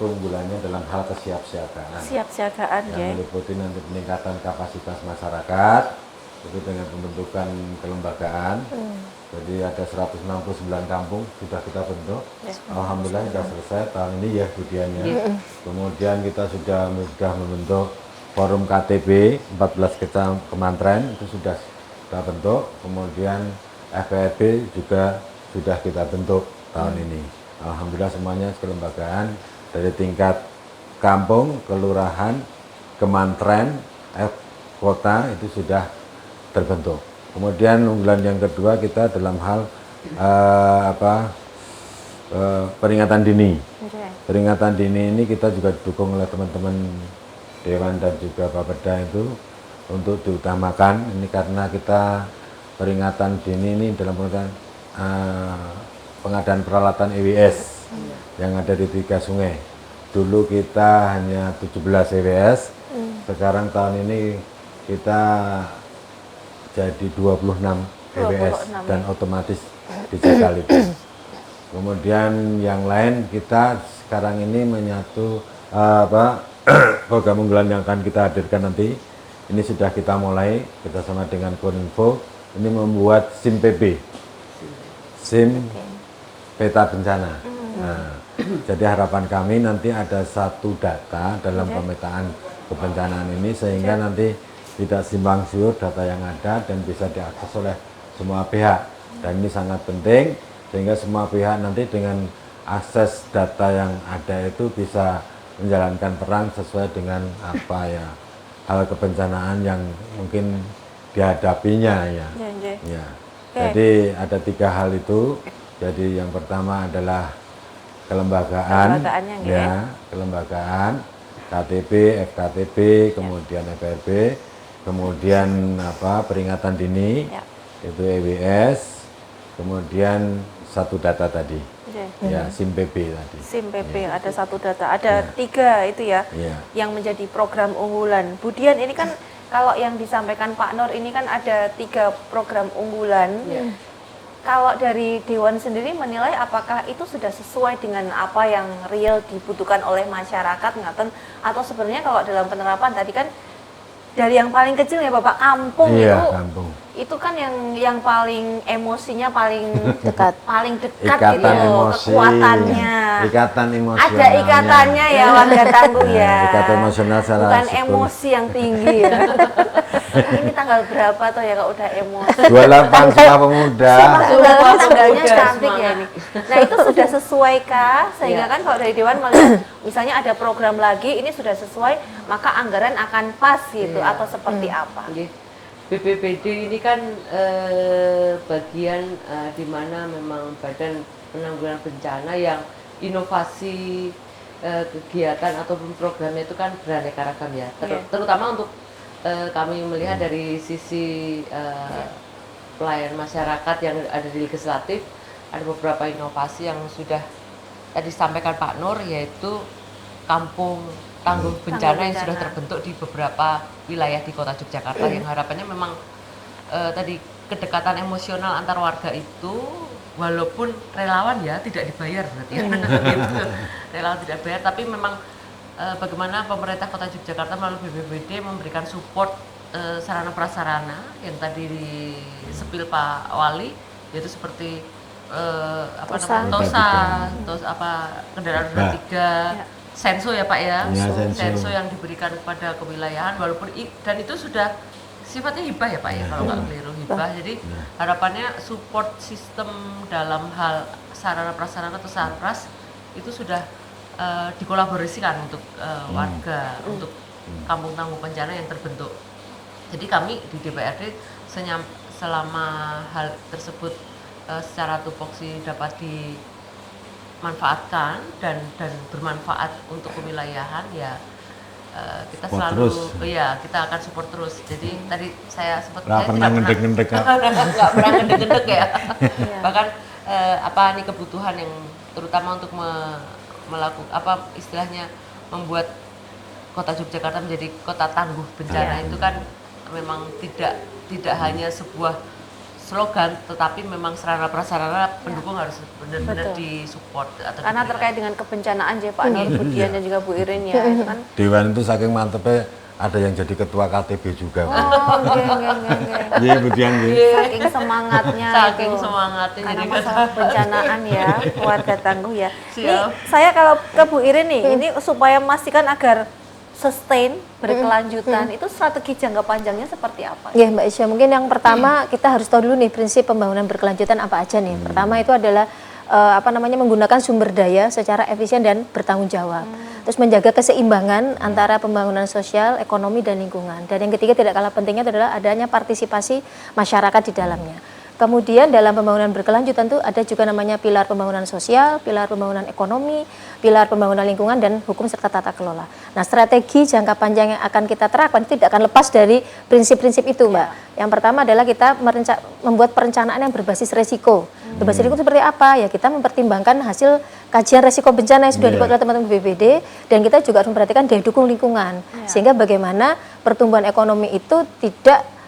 keunggulannya dalam hal kesiapsiagaan. Siapsiagaan ya. Yang meliputi nanti peningkatan kapasitas masyarakat itu dengan pembentukan kelembagaan. Jadi ada 169 kampung sudah kita bentuk. Alhamdulillah sudah selesai tahun ini ya Budiannya. Kemudian kita sudah membentuk forum KTP 14 kementerian itu sudah kita bentuk. Kemudian FPRB juga sudah kita bentuk tahun ini. Alhamdulillah semuanya kelembagaan dari tingkat kampung, kelurahan, kementerian, kota itu sudah terbentuk. Kemudian unggulan yang kedua kita dalam hal peringatan dini. Peringatan dini ini kita juga didukung oleh teman-teman Dewan dan juga Bapeda itu untuk diutamakan. Ini karena kita peringatan dini ini dalam pengadaan peralatan EWS yang ada di 3 sungai. Dulu kita hanya 17 EWS, sekarang tahun ini kita jadi 26 EWS dan otomatis dijaga itu. Kemudian yang lain kita sekarang ini menyatu program unggulan yang akan kita hadirkan nanti. Ini sudah kita mulai bersama dengan Kominfo. Ini membuat SIM PB, SIM peta bencana. Nah, jadi harapan kami nanti ada satu data dalam pemetaan kebencanaan ini sehingga nanti tidak simpang siur data yang ada dan bisa diakses oleh semua pihak. Dan ini sangat penting sehingga semua pihak nanti dengan akses data yang ada itu bisa menjalankan peran sesuai dengan hal kebencanaan yang mungkin dihadapinya ya. Jadi ada 3 hal itu. Jadi yang pertama adalah kelembagaan, kelembagaan, KTP, FKTP, kemudian FRB, kemudian peringatan dini, itu EWS, kemudian satu data tadi. Ya, SIM PB tadi. SIM PP Ya. ada satu data, ada 3 itu ya, Iya. yang menjadi program unggulan. Budian ini kan kalau yang disampaikan Pak Nur ini kan ada 3 program unggulan. Kalau dari Dewan sendiri menilai apakah itu sudah sesuai dengan apa yang real dibutuhkan oleh masyarakat, ngaten, atau sebenarnya kalau dalam penerapan tadi kan dari yang paling kecil ya Bapak, kampung Iya, itu kampung. itu kan yang paling emosinya paling Dekat. paling dekat Ikatan gitu loh, emosi. kekuatannya. Ikatan emosional. Ada ikatannya ya warga Tangguh ya. Ikatan emosional secara Bukan psikologis. emosi yang tinggi ya. Ini tanggal berapa tuh ya kalau udah emosi? 28 Sumpah Pemuda. Sumpah tanggalnya Semoga cantik ya ini. Nah itu sudah sesuai kah? Sehingga kan kalau dari Dewan melihat misalnya ada program lagi ini sudah sesuai, maka anggaran akan pas gitu atau seperti apa? Nggih. BPBD ini kan bagian di mana memang Badan Penanggulangan Bencana yang inovasi kegiatan ataupun programnya itu kan beraneka ragam ya. Terutama untuk kami melihat dari sisi pelayan masyarakat yang ada di legislatif, ada beberapa inovasi yang sudah tadi disampaikan Pak Nur, yaitu kampung tangguh bencana yang sudah terbentuk di beberapa wilayah di Kota Yogyakarta, yang harapannya memang tadi kedekatan emosional antar warga itu walaupun relawan ya tidak dibayar berarti ya. Gitu. Relawan tidak dibayar, tapi memang bagaimana pemerintah Kota Yogyakarta melalui BPBD memberikan support sarana prasarana yang tadi disepil Pak Wali, yaitu seperti kendaraan roda 3, senso ya Pak ya, senso yang diberikan kepada kewilayahan, walaupun dan itu sudah sifatnya hibah ya Pak ya, kalau nggak keliru hibah. Jadi harapannya support sistem dalam hal sarana prasarana atau sarpras itu sudah dikolaborasikan untuk warga, untuk kampung tangguh bencana yang terbentuk. Jadi kami di DPRD selama hal tersebut secara tupoksi dapat dimanfaatkan dan bermanfaat untuk kewilayahan ya, kita Support selalu terus. kita akan support terus. Jadi tadi saya sempat Nggak pernah ngendek-ngendek. nggak pernah ngendek-ngendek ya. Bahkan apa nih kebutuhan yang terutama untuk melakukan istilahnya membuat Kota Yogyakarta menjadi kota tangguh bencana itu kan memang tidak hanya sebuah slogan, tetapi memang sarana prasarana pendukung harus benar-benar disupport atau Karena terkait dengan kebencanaan ya Pak Nur, Budian dan juga Bu Irin ya, itu kan. Dewan itu saking mantepnya ada yang jadi ketua KTB juga. Oh, nggih. Iya, Budian nggih. Saking semangatnya saking itu. semangatnya Karena jadi masalah bencanaan ya, warga Tangguh ya. Ini Siap. saya kalau ke Bu Irin nih, ini supaya memastikan agar sustain, berkelanjutan, itu strategi jangka panjangnya seperti apa? Ya Mbak Isya, mungkin yang pertama kita harus tahu dulu nih prinsip pembangunan berkelanjutan apa aja nih. Pertama itu adalah menggunakan sumber daya secara efisien dan bertanggung jawab. Terus menjaga keseimbangan antara pembangunan sosial, ekonomi dan lingkungan. Dan yang ketiga tidak kalah pentingnya adalah adanya partisipasi masyarakat di dalamnya. Kemudian dalam pembangunan berkelanjutan itu ada juga namanya pilar pembangunan sosial, pilar pembangunan ekonomi, pilar pembangunan lingkungan, dan hukum serta tata kelola. Nah, strategi jangka panjang yang akan kita terapkan tidak akan lepas dari prinsip-prinsip itu, Mbak. Yang pertama adalah kita membuat perencanaan yang berbasis resiko. Berbasis resiko seperti apa? Ya kita mempertimbangkan hasil kajian resiko bencana yang sudah dibuat oleh teman-teman BPBD, dan kita juga harus memperhatikan daya dukung lingkungan. Sehingga bagaimana pertumbuhan ekonomi itu tidak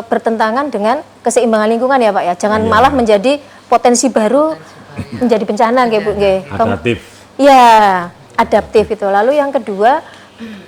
bertentangan dengan keseimbangan lingkungan ya Pak ya. Jangan malah menjadi potensi baru menjadi bencana nggih Bu nggih. Adaptif. Iya, adaptif itu. Lalu yang kedua,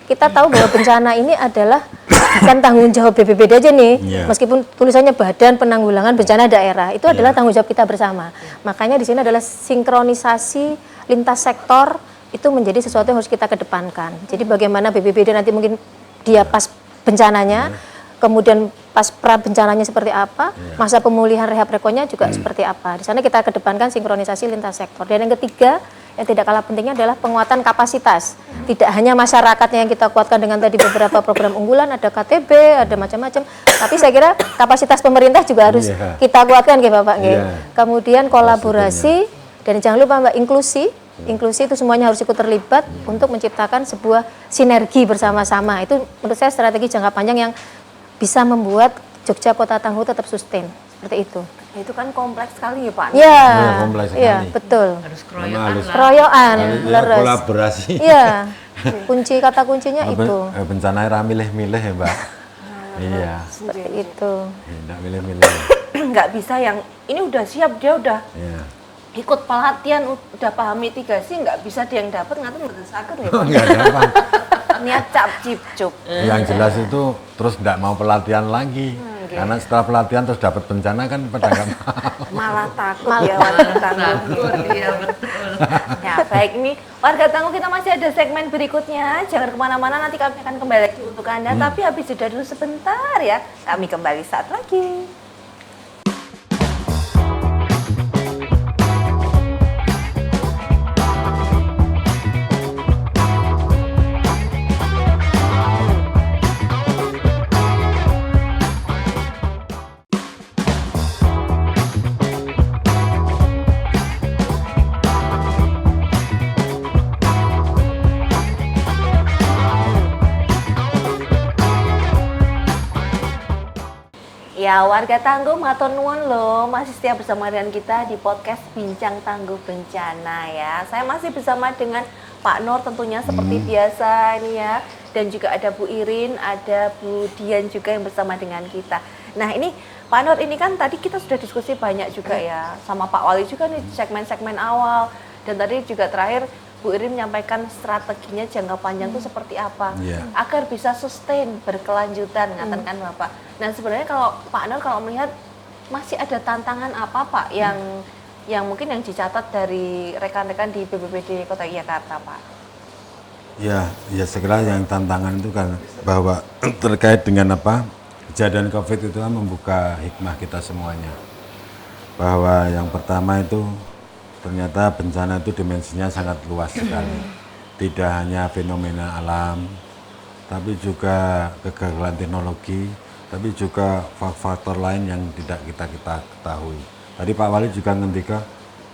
kita tahu bahwa bencana ini adalah bukan tanggung jawab BPBD aja nih. Meskipun tulisannya Badan Penanggulangan Bencana Daerah, itu adalah tanggung jawab kita bersama. Makanya di sini adalah sinkronisasi lintas sektor itu menjadi sesuatu yang harus kita kedepankan. Jadi bagaimana BPBD nanti mungkin dia pas bencananya, kemudian pas pra bencananya seperti apa, masa pemulihan rehab rekonya juga seperti apa. Di sana kita kedepankan sinkronisasi lintas sektor. Dan yang ketiga, yang tidak kalah pentingnya adalah penguatan kapasitas. Tidak hanya masyarakatnya yang kita kuatkan dengan tadi beberapa program unggulan, ada KTB, ada macam-macam. Tapi saya kira kapasitas pemerintah juga harus kita kuatkan, nggih Bapak nggih. Kemudian kolaborasi, dan jangan lupa Mbak, inklusi. Inklusi itu semuanya harus ikut terlibat untuk menciptakan sebuah sinergi bersama-sama. Itu menurut saya strategi jangka panjang yang bisa membuat Jogja Kota Tangguh tetap sustain, seperti itu. Itu kan kompleks sekali ya Pak. Iya, kompleks iya, sekali. betul. Harus Memang keroyokan harus lah. Keroyokan, ya, leres. kolaborasi. Iya, kata kuncinya itu. Bencana era milih-milih ya Mbak. Iya, Seperti itu. tidak milih-milih. Nggak bisa yang ini udah siap, dia udah Iya. ikut pelatihan, udah paham mitigasi, nggak bisa dia yang dapat ngatur mboten saged ya Pak. Enggak gampang. Niat cap cip cup. Yang jelas itu terus tidak mau pelatihan lagi. Karena setelah pelatihan terus dapat bencana kan pada nggak mau. Malah takut ya warga tangguh. Iya betul. Ya baik, ini warga tangguh kita masih ada segmen berikutnya. Jangan kemana-mana, nanti kami akan kembali lagi untuk Anda. Tapi habis jeda dulu sebentar ya. Kami kembali saat lagi. Ya warga tangguh matur nuwun loh, masih setia bersama dengan kita di podcast Bincang Tangguh Bencana ya. Saya masih bersama dengan Pak Nur tentunya seperti biasa ini ya. Dan juga ada Bu Irin, ada Bu Dian juga yang bersama dengan kita. Nah ini Pak Nur, ini kan tadi kita sudah diskusi banyak juga ya, sama Pak Wali juga nih segmen-segmen awal. Dan tadi juga terakhir Bu Irin menyampaikan strateginya jangka panjang itu seperti apa agar bisa sustain, berkelanjutan, ngaten kan Bapak. Nah sebenarnya kalau Pak Nur kalau melihat masih ada tantangan apa Pak yang mungkin yang dicatat dari rekan-rekan di BPBD Kota Yogyakarta Pak? Ya segera yang tantangan itu kan bahwa terkait dengan apa kejadian COVID itu kan membuka hikmah kita semuanya. Bahwa yang pertama itu ternyata bencana itu dimensinya sangat luas sekali. Tidak hanya fenomena alam, tapi juga kegagalan teknologi, tapi juga faktor lain yang tidak kita ketahui. Tadi Pak Wali juga ngendika,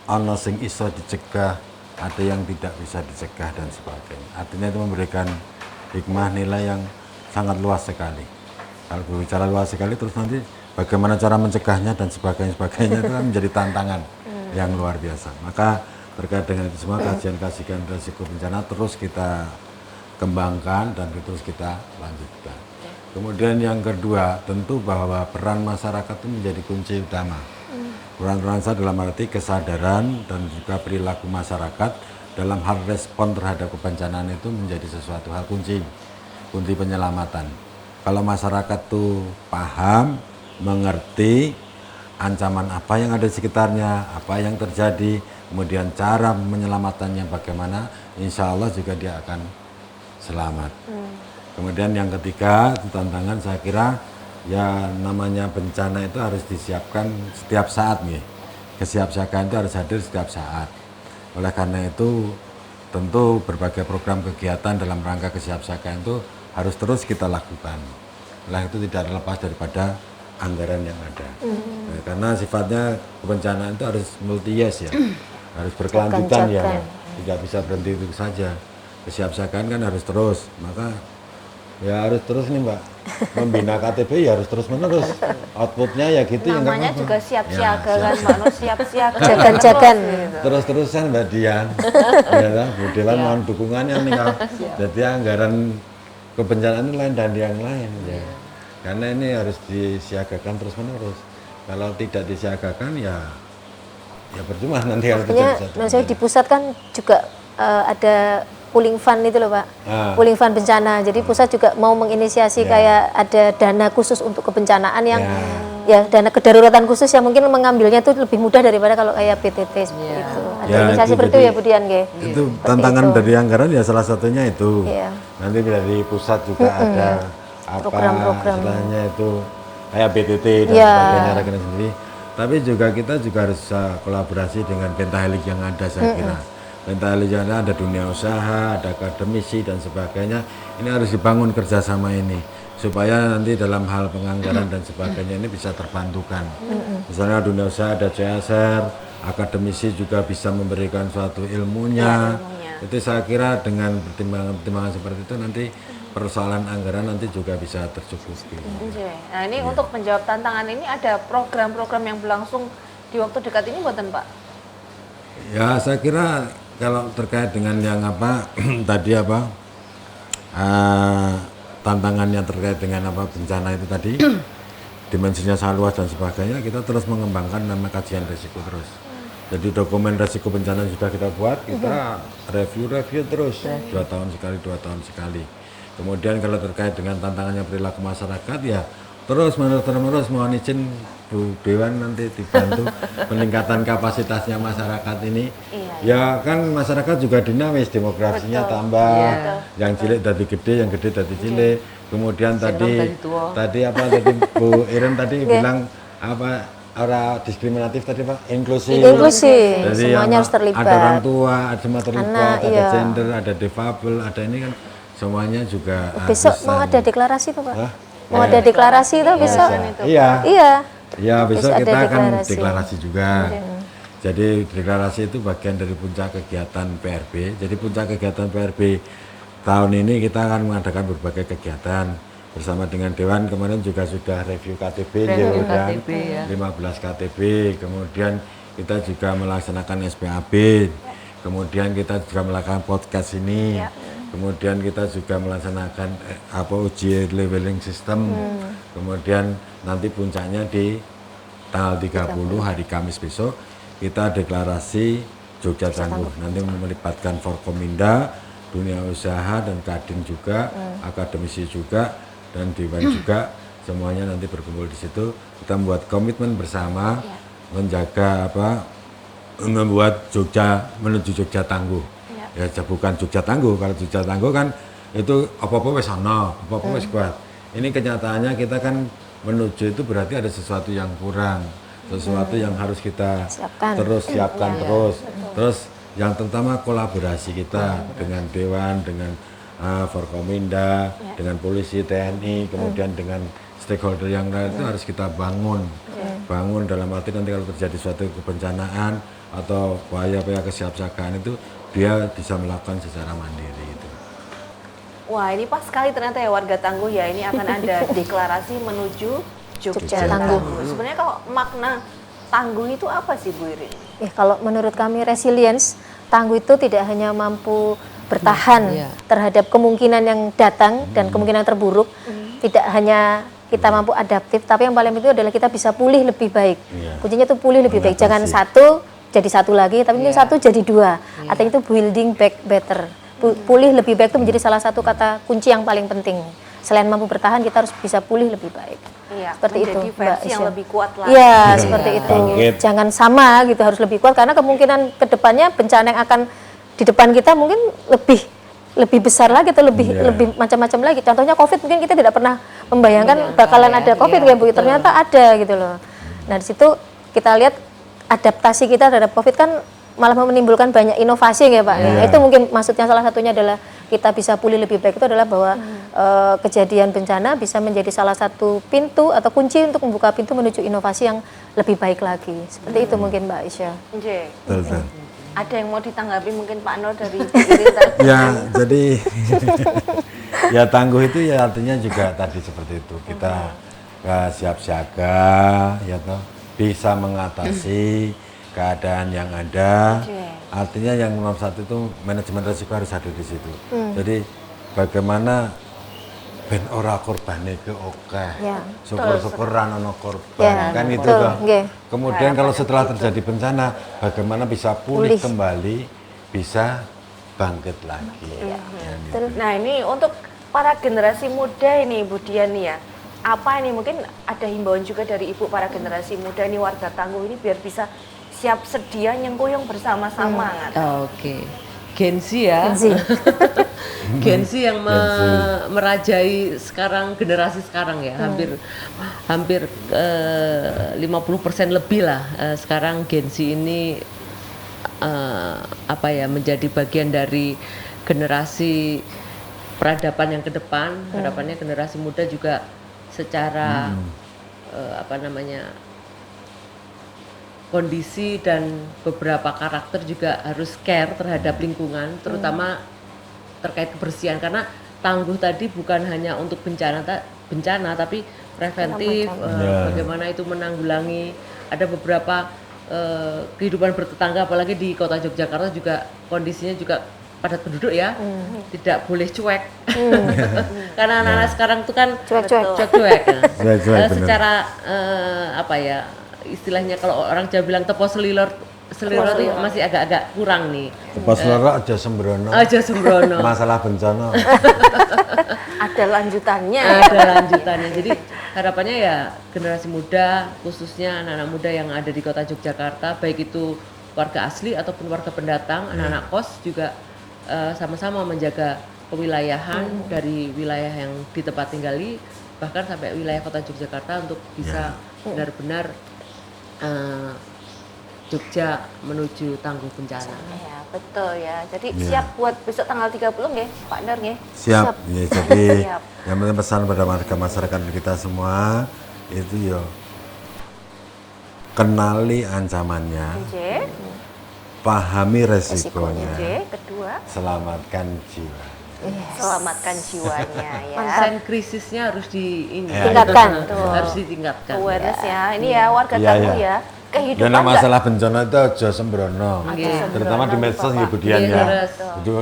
ana sing iso dicegah, ada yang tidak bisa dicegah dan sebagainya. Artinya itu memberikan hikmah nilai yang sangat luas sekali. Kalau berbicara luas sekali, terus nanti bagaimana cara mencegahnya dan sebagainya itu kan menjadi tantangan yang luar biasa. Maka terkait dengan itu semua kajian risiko bencana terus kita kembangkan dan terus kita lanjutkan. Kemudian yang kedua, tentu bahwa peran masyarakat itu menjadi kunci utama. Peran saya dalam arti kesadaran dan juga perilaku masyarakat dalam hal respon terhadap kebencanaan itu menjadi sesuatu hal kunci penyelamatan. Kalau masyarakat tuh paham, mengerti ancaman apa yang ada di sekitarnya, apa yang terjadi, kemudian cara menyelamatannya bagaimana, insya Allah juga dia akan selamat. Kemudian yang ketiga, tantangan saya kira ya namanya bencana itu harus disiapkan setiap saat nih. Kesiapsiagaan itu harus hadir setiap saat. Oleh karena itu tentu berbagai program kegiatan dalam rangka kesiapsiagaan itu harus terus kita lakukan. Nah itu tidak terlepas daripada anggaran yang ada. Nah, karena sifatnya kebencanaan itu harus multi-yes ya. Harus berkelanjutan ya. Tidak bisa berhenti itu saja. Kesiapsiagaan kan harus terus. Maka ya harus terus nih Mbak. Membina KTP ya harus terus menerus. Outputnya ya gitu. Namanya ya juga siap siaga kan Mbak Nur, siap siaga. Jagan-jagan. Terus-terusan Mbak Dian. Ya, Bu Dewan mohon dukungannya nih kalau. Jadi anggaran kebencanaan itu lain dan yang lain ya. Karena ini harus disiagakan terus menerus. Kalau tidak disiagakan ya percuma nanti harus Artinya, saya di pusat kan juga ada pooling fund itu loh Pak, pooling fund bencana. Jadi pusat juga mau menginisiasi kayak ada dana khusus untuk kebencanaan yang ya dana kedaruratan khusus yang mungkin mengambilnya itu lebih mudah daripada kalau kayak PTT seperti itu. Ada inisiasi seperti itu ya Bu Dian Ge? Itu tantangan dari anggaran ya salah satunya itu. Nanti dari pusat juga ada program-program istilahnya itu kayak BTT dan sebagainya rekan sendiri. Tapi juga kita juga harus kolaborasi dengan pentahelik yang ada saya kira. Pentahelik yang ada dunia usaha, ada akademisi dan sebagainya. Ini harus dibangun kerjasama ini supaya nanti dalam hal penganggaran dan sebagainya ini bisa terbantukan. Misalnya dunia usaha ada CSR, akademisi juga bisa memberikan suatu ilmunya. Itu saya kira dengan pertimbangan-pertimbangan seperti itu nanti persoalan anggaran nanti juga bisa tercukupi. Nah ini untuk menjawab tantangan ini ada program-program yang berlangsung di waktu dekat ini buatan Pak? Ya saya kira kalau terkait dengan yang apa tadi apa tantangannya terkait dengan apa bencana itu tadi dimensinya sangat luas dan sebagainya, kita terus mengembangkan nama kajian risiko terus. Jadi dokumen risiko bencana sudah kita buat, kita review terus 2 tahun sekali. Kemudian kalau terkait dengan tantangannya perilaku masyarakat ya terus menerus mohon izin Bu Dewan nanti dibantu peningkatan kapasitasnya masyarakat ini. Ya kan masyarakat juga dinamis, demografinya tambah, yang cilik jadi gede, yang gede jadi cilik. Kemudian tadi apa tadi Bu Iren tadi bilang apa orang diskriminatif tadi Pak, inklusif. Jadi semuanya harus terlibat. Ada orang tua, ada semua terlibat, Anak, ada gender, ada difabel, ada ini kan semuanya juga. Besok mau ada deklarasi tuh Pak. Mau ada deklarasi tuh besok. Iya, besok Terus kita ada akan deklarasi. deklarasi juga. Jadi deklarasi itu bagian dari puncak kegiatan PRB. Jadi puncak kegiatan PRB tahun ini kita akan mengadakan berbagai kegiatan bersama dengan Dewan. Kemarin juga sudah review KTB, dan 15 KTB. Kemudian kita juga melaksanakan SPAB. Kemudian kita juga melakukan podcast ini. Kemudian kita juga melaksanakan uji leveling system. Kemudian nanti puncaknya di tanggal 30 hari Kamis besok kita deklarasi Jogja Tangguh. Nanti melibatkan Forkominda, dunia usaha dan Kadin juga, akademisi juga dan Dewan juga, semuanya nanti berkumpul di situ. Kita membuat komitmen bersama menjaga membuat Jogja menuju Jogja Tangguh. Ya bukan Jogja Tangguh. Kalau Jogja Tangguh kan itu apa-apa wis ana, apa-apa wis kuat. Ini kenyataannya kita kan menuju itu berarti ada sesuatu yang kurang, sesuatu yang harus kita siapkan terus. Terus yang terutama kolaborasi kita dengan Dewan, dengan Forkominda, dengan polisi, TNI, kemudian dengan stakeholder yang lain itu harus kita bangun. Bangun dalam arti nanti kalau terjadi suatu kebencanaan atau bahaya kesiapsiagaan itu dia bisa melakukan secara mandiri itu. Wah ini pas sekali ternyata ya warga Tangguh ya, ini akan ada deklarasi menuju Jogja Tangguh. Sebenarnya kalau makna Tangguh itu apa sih Bu Irin? Kalau menurut kami resilience, Tangguh itu tidak hanya mampu bertahan terhadap kemungkinan yang datang dan kemungkinan terburuk, tidak hanya kita mampu adaptif, tapi yang paling penting adalah kita bisa pulih lebih baik. Kuncinya itu pulih lebih baik, jangan satu jadi satu lagi, tapi mungkin satu jadi dua. Artinya itu building back better. Pulih lebih baik itu menjadi salah satu kata kunci yang paling penting. Selain mampu bertahan, kita harus bisa pulih lebih baik. Seperti itu, versi yang lebih kuat lah. Iya, seperti itu. Jangan sama gitu, harus lebih kuat karena kemungkinan kedepannya bencana yang akan di depan kita mungkin lebih besar lagi atau lebih macam-macam lagi. Contohnya COVID, mungkin kita tidak pernah membayangkan bakalan ada COVID ya Bu. Ternyata ada gitu loh. Nah, di situ kita lihat adaptasi kita terhadap COVID kan malah menimbulkan banyak inovasi ya Pak. Itu mungkin maksudnya salah satunya adalah kita bisa pulih lebih baik itu adalah bahwa kejadian bencana bisa menjadi salah satu pintu atau kunci untuk membuka pintu menuju inovasi yang lebih baik lagi. Seperti itu mungkin Mbak Aisyah. Ada yang mau ditanggapi mungkin Pak Nur dari Bu Irin tadi? Ya jadi ya Tangguh itu ya artinya juga tadi seperti itu, kita siap siaga ya toh, bisa mengatasi keadaan yang ada. Artinya yang nomor satu itu manajemen risiko harus hadir di situ. Jadi bagaimana ben ora korbane ke oke, syukur-syukur ono korban kan itu toh. Kemudian kalau setelah terjadi bencana bagaimana bisa pulih kembali, bisa bangkit lagi. Nah ini untuk para generasi muda ini Bu Dian ya, apa ini mungkin ada himbauan juga dari Ibu para generasi muda ini warga Tangguh ini biar bisa siap sedia nyengkuyung bersama-sama. Oke. Gen Z ya. Gen Z yang merajai sekarang, generasi sekarang ya. Hampir 50% lebih lah sekarang Gen Z ini menjadi bagian dari generasi peradaban yang ke depan. Harapannya generasi muda juga secara kondisi dan beberapa karakter juga harus care terhadap lingkungan, terutama terkait kebersihan, karena tangguh tadi bukan hanya untuk bencana tapi preventif, bagaimana itu menanggulangi. Ada beberapa kehidupan bertetangga, apalagi di kota Yogyakarta juga kondisinya juga padat penduduk ya, tidak boleh cuek. Karena anak-anak sekarang itu kan cuek-cuek. Secara apa ya istilahnya, kalau orang Jawa bilang tepo selilor itu masih agak-agak kurang nih. Tepo selilor aja sembrono. Masalah bencana. Ada lanjutannya. Jadi harapannya ya generasi muda, khususnya anak-anak muda yang ada di kota Yogyakarta, baik itu warga asli ataupun warga pendatang, anak-anak kos juga sama-sama menjaga kewilayahan dari wilayah yang di tempat tinggali, bahkan sampai wilayah kota Yogyakarta untuk bisa benar-benar Jogja menuju tangguh bencana. Ya, betul ya. Jadi siap buat besok tanggal 30 nggih, Pak Nur nggih? Siap. Ya, jadi yang penting pesan pada warga masyarakat kita semua itu yo kenali ancamannya. Pahami resikonya. Kedua, selamatkan jiwa. Selamatkan jiwanya ya. Konsen krisisnya harus Tingkatkan. harus ditingkatkan. Awareness ya. Ini ya warga tangguh ya. Kehidupan Karena masalah bencana itu aja sembrono, terutama di medsos ya Budian ya. Itu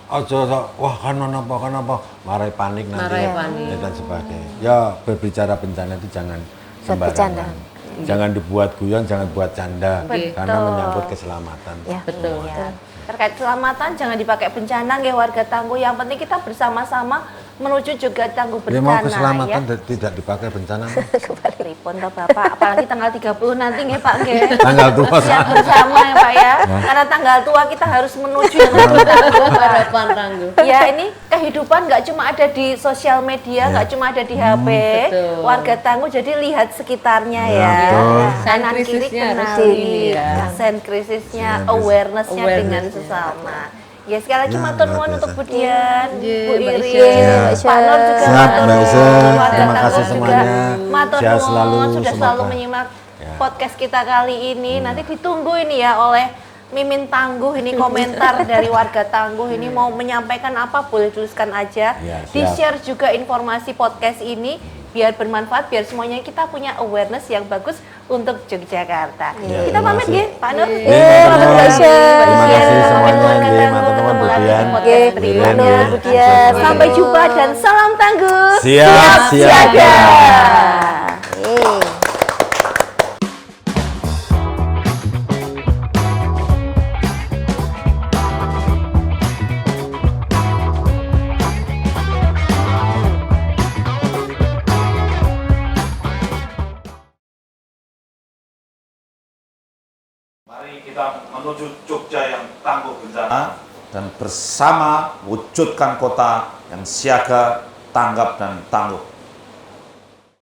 aja wah kan apa, marai panik nanti dan sebagainya. Ya berbicara bencana itu jangan sembarangan. Jangan dibuat guyon, jangan buat canda, karena menyangkut keselamatan. Ya, betul. Ya. Terkait keselamatan jangan dipakai bencana nggih warga tangguh. Yang penting kita bersama-sama menuju juga tangguh bencana. Mau keselamatan tidak dipakai bencana. Pripun toh Bapak, apalagi tanggal 30 nanti nggih Pak nggih. Tanggal tua siap bersama ya Pak ya. Karena tanggal tua kita harus menuju harapan tangguh. Ya ini kehidupan nggak cuma ada di sosial media, nggak cuma ada di HP. Warga tangguh jadi lihat sekitarnya ya. Kanan kiri kenali. Sen krisisnya, awarenessnya dengan sesama. Ya sekali lagi matur nuwun untuk Budian, Bu Irin, Pak Nur juga matur nuwun. Terima kasih semuanya. Matur nuwun sudah selalu menyimak podcast kita kali ini. Nanti ditunggu ini ya oleh Mimin Tangguh, ini komentar dari warga Tangguh ini mau menyampaikan apa boleh tuliskan aja. Di-share juga informasi podcast ini biar bermanfaat, biar semuanya kita punya awareness yang bagus untuk Yogyakarta. Kita pamit nggih, Pak Nur. Terima kasih semuanya, teman-teman Budian. Sampai jumpa dan salam tangguh. Siap siaga. Mari kita menuju Jogja yang tangguh bencana dan bersama wujudkan kota yang siaga, tanggap dan tangguh.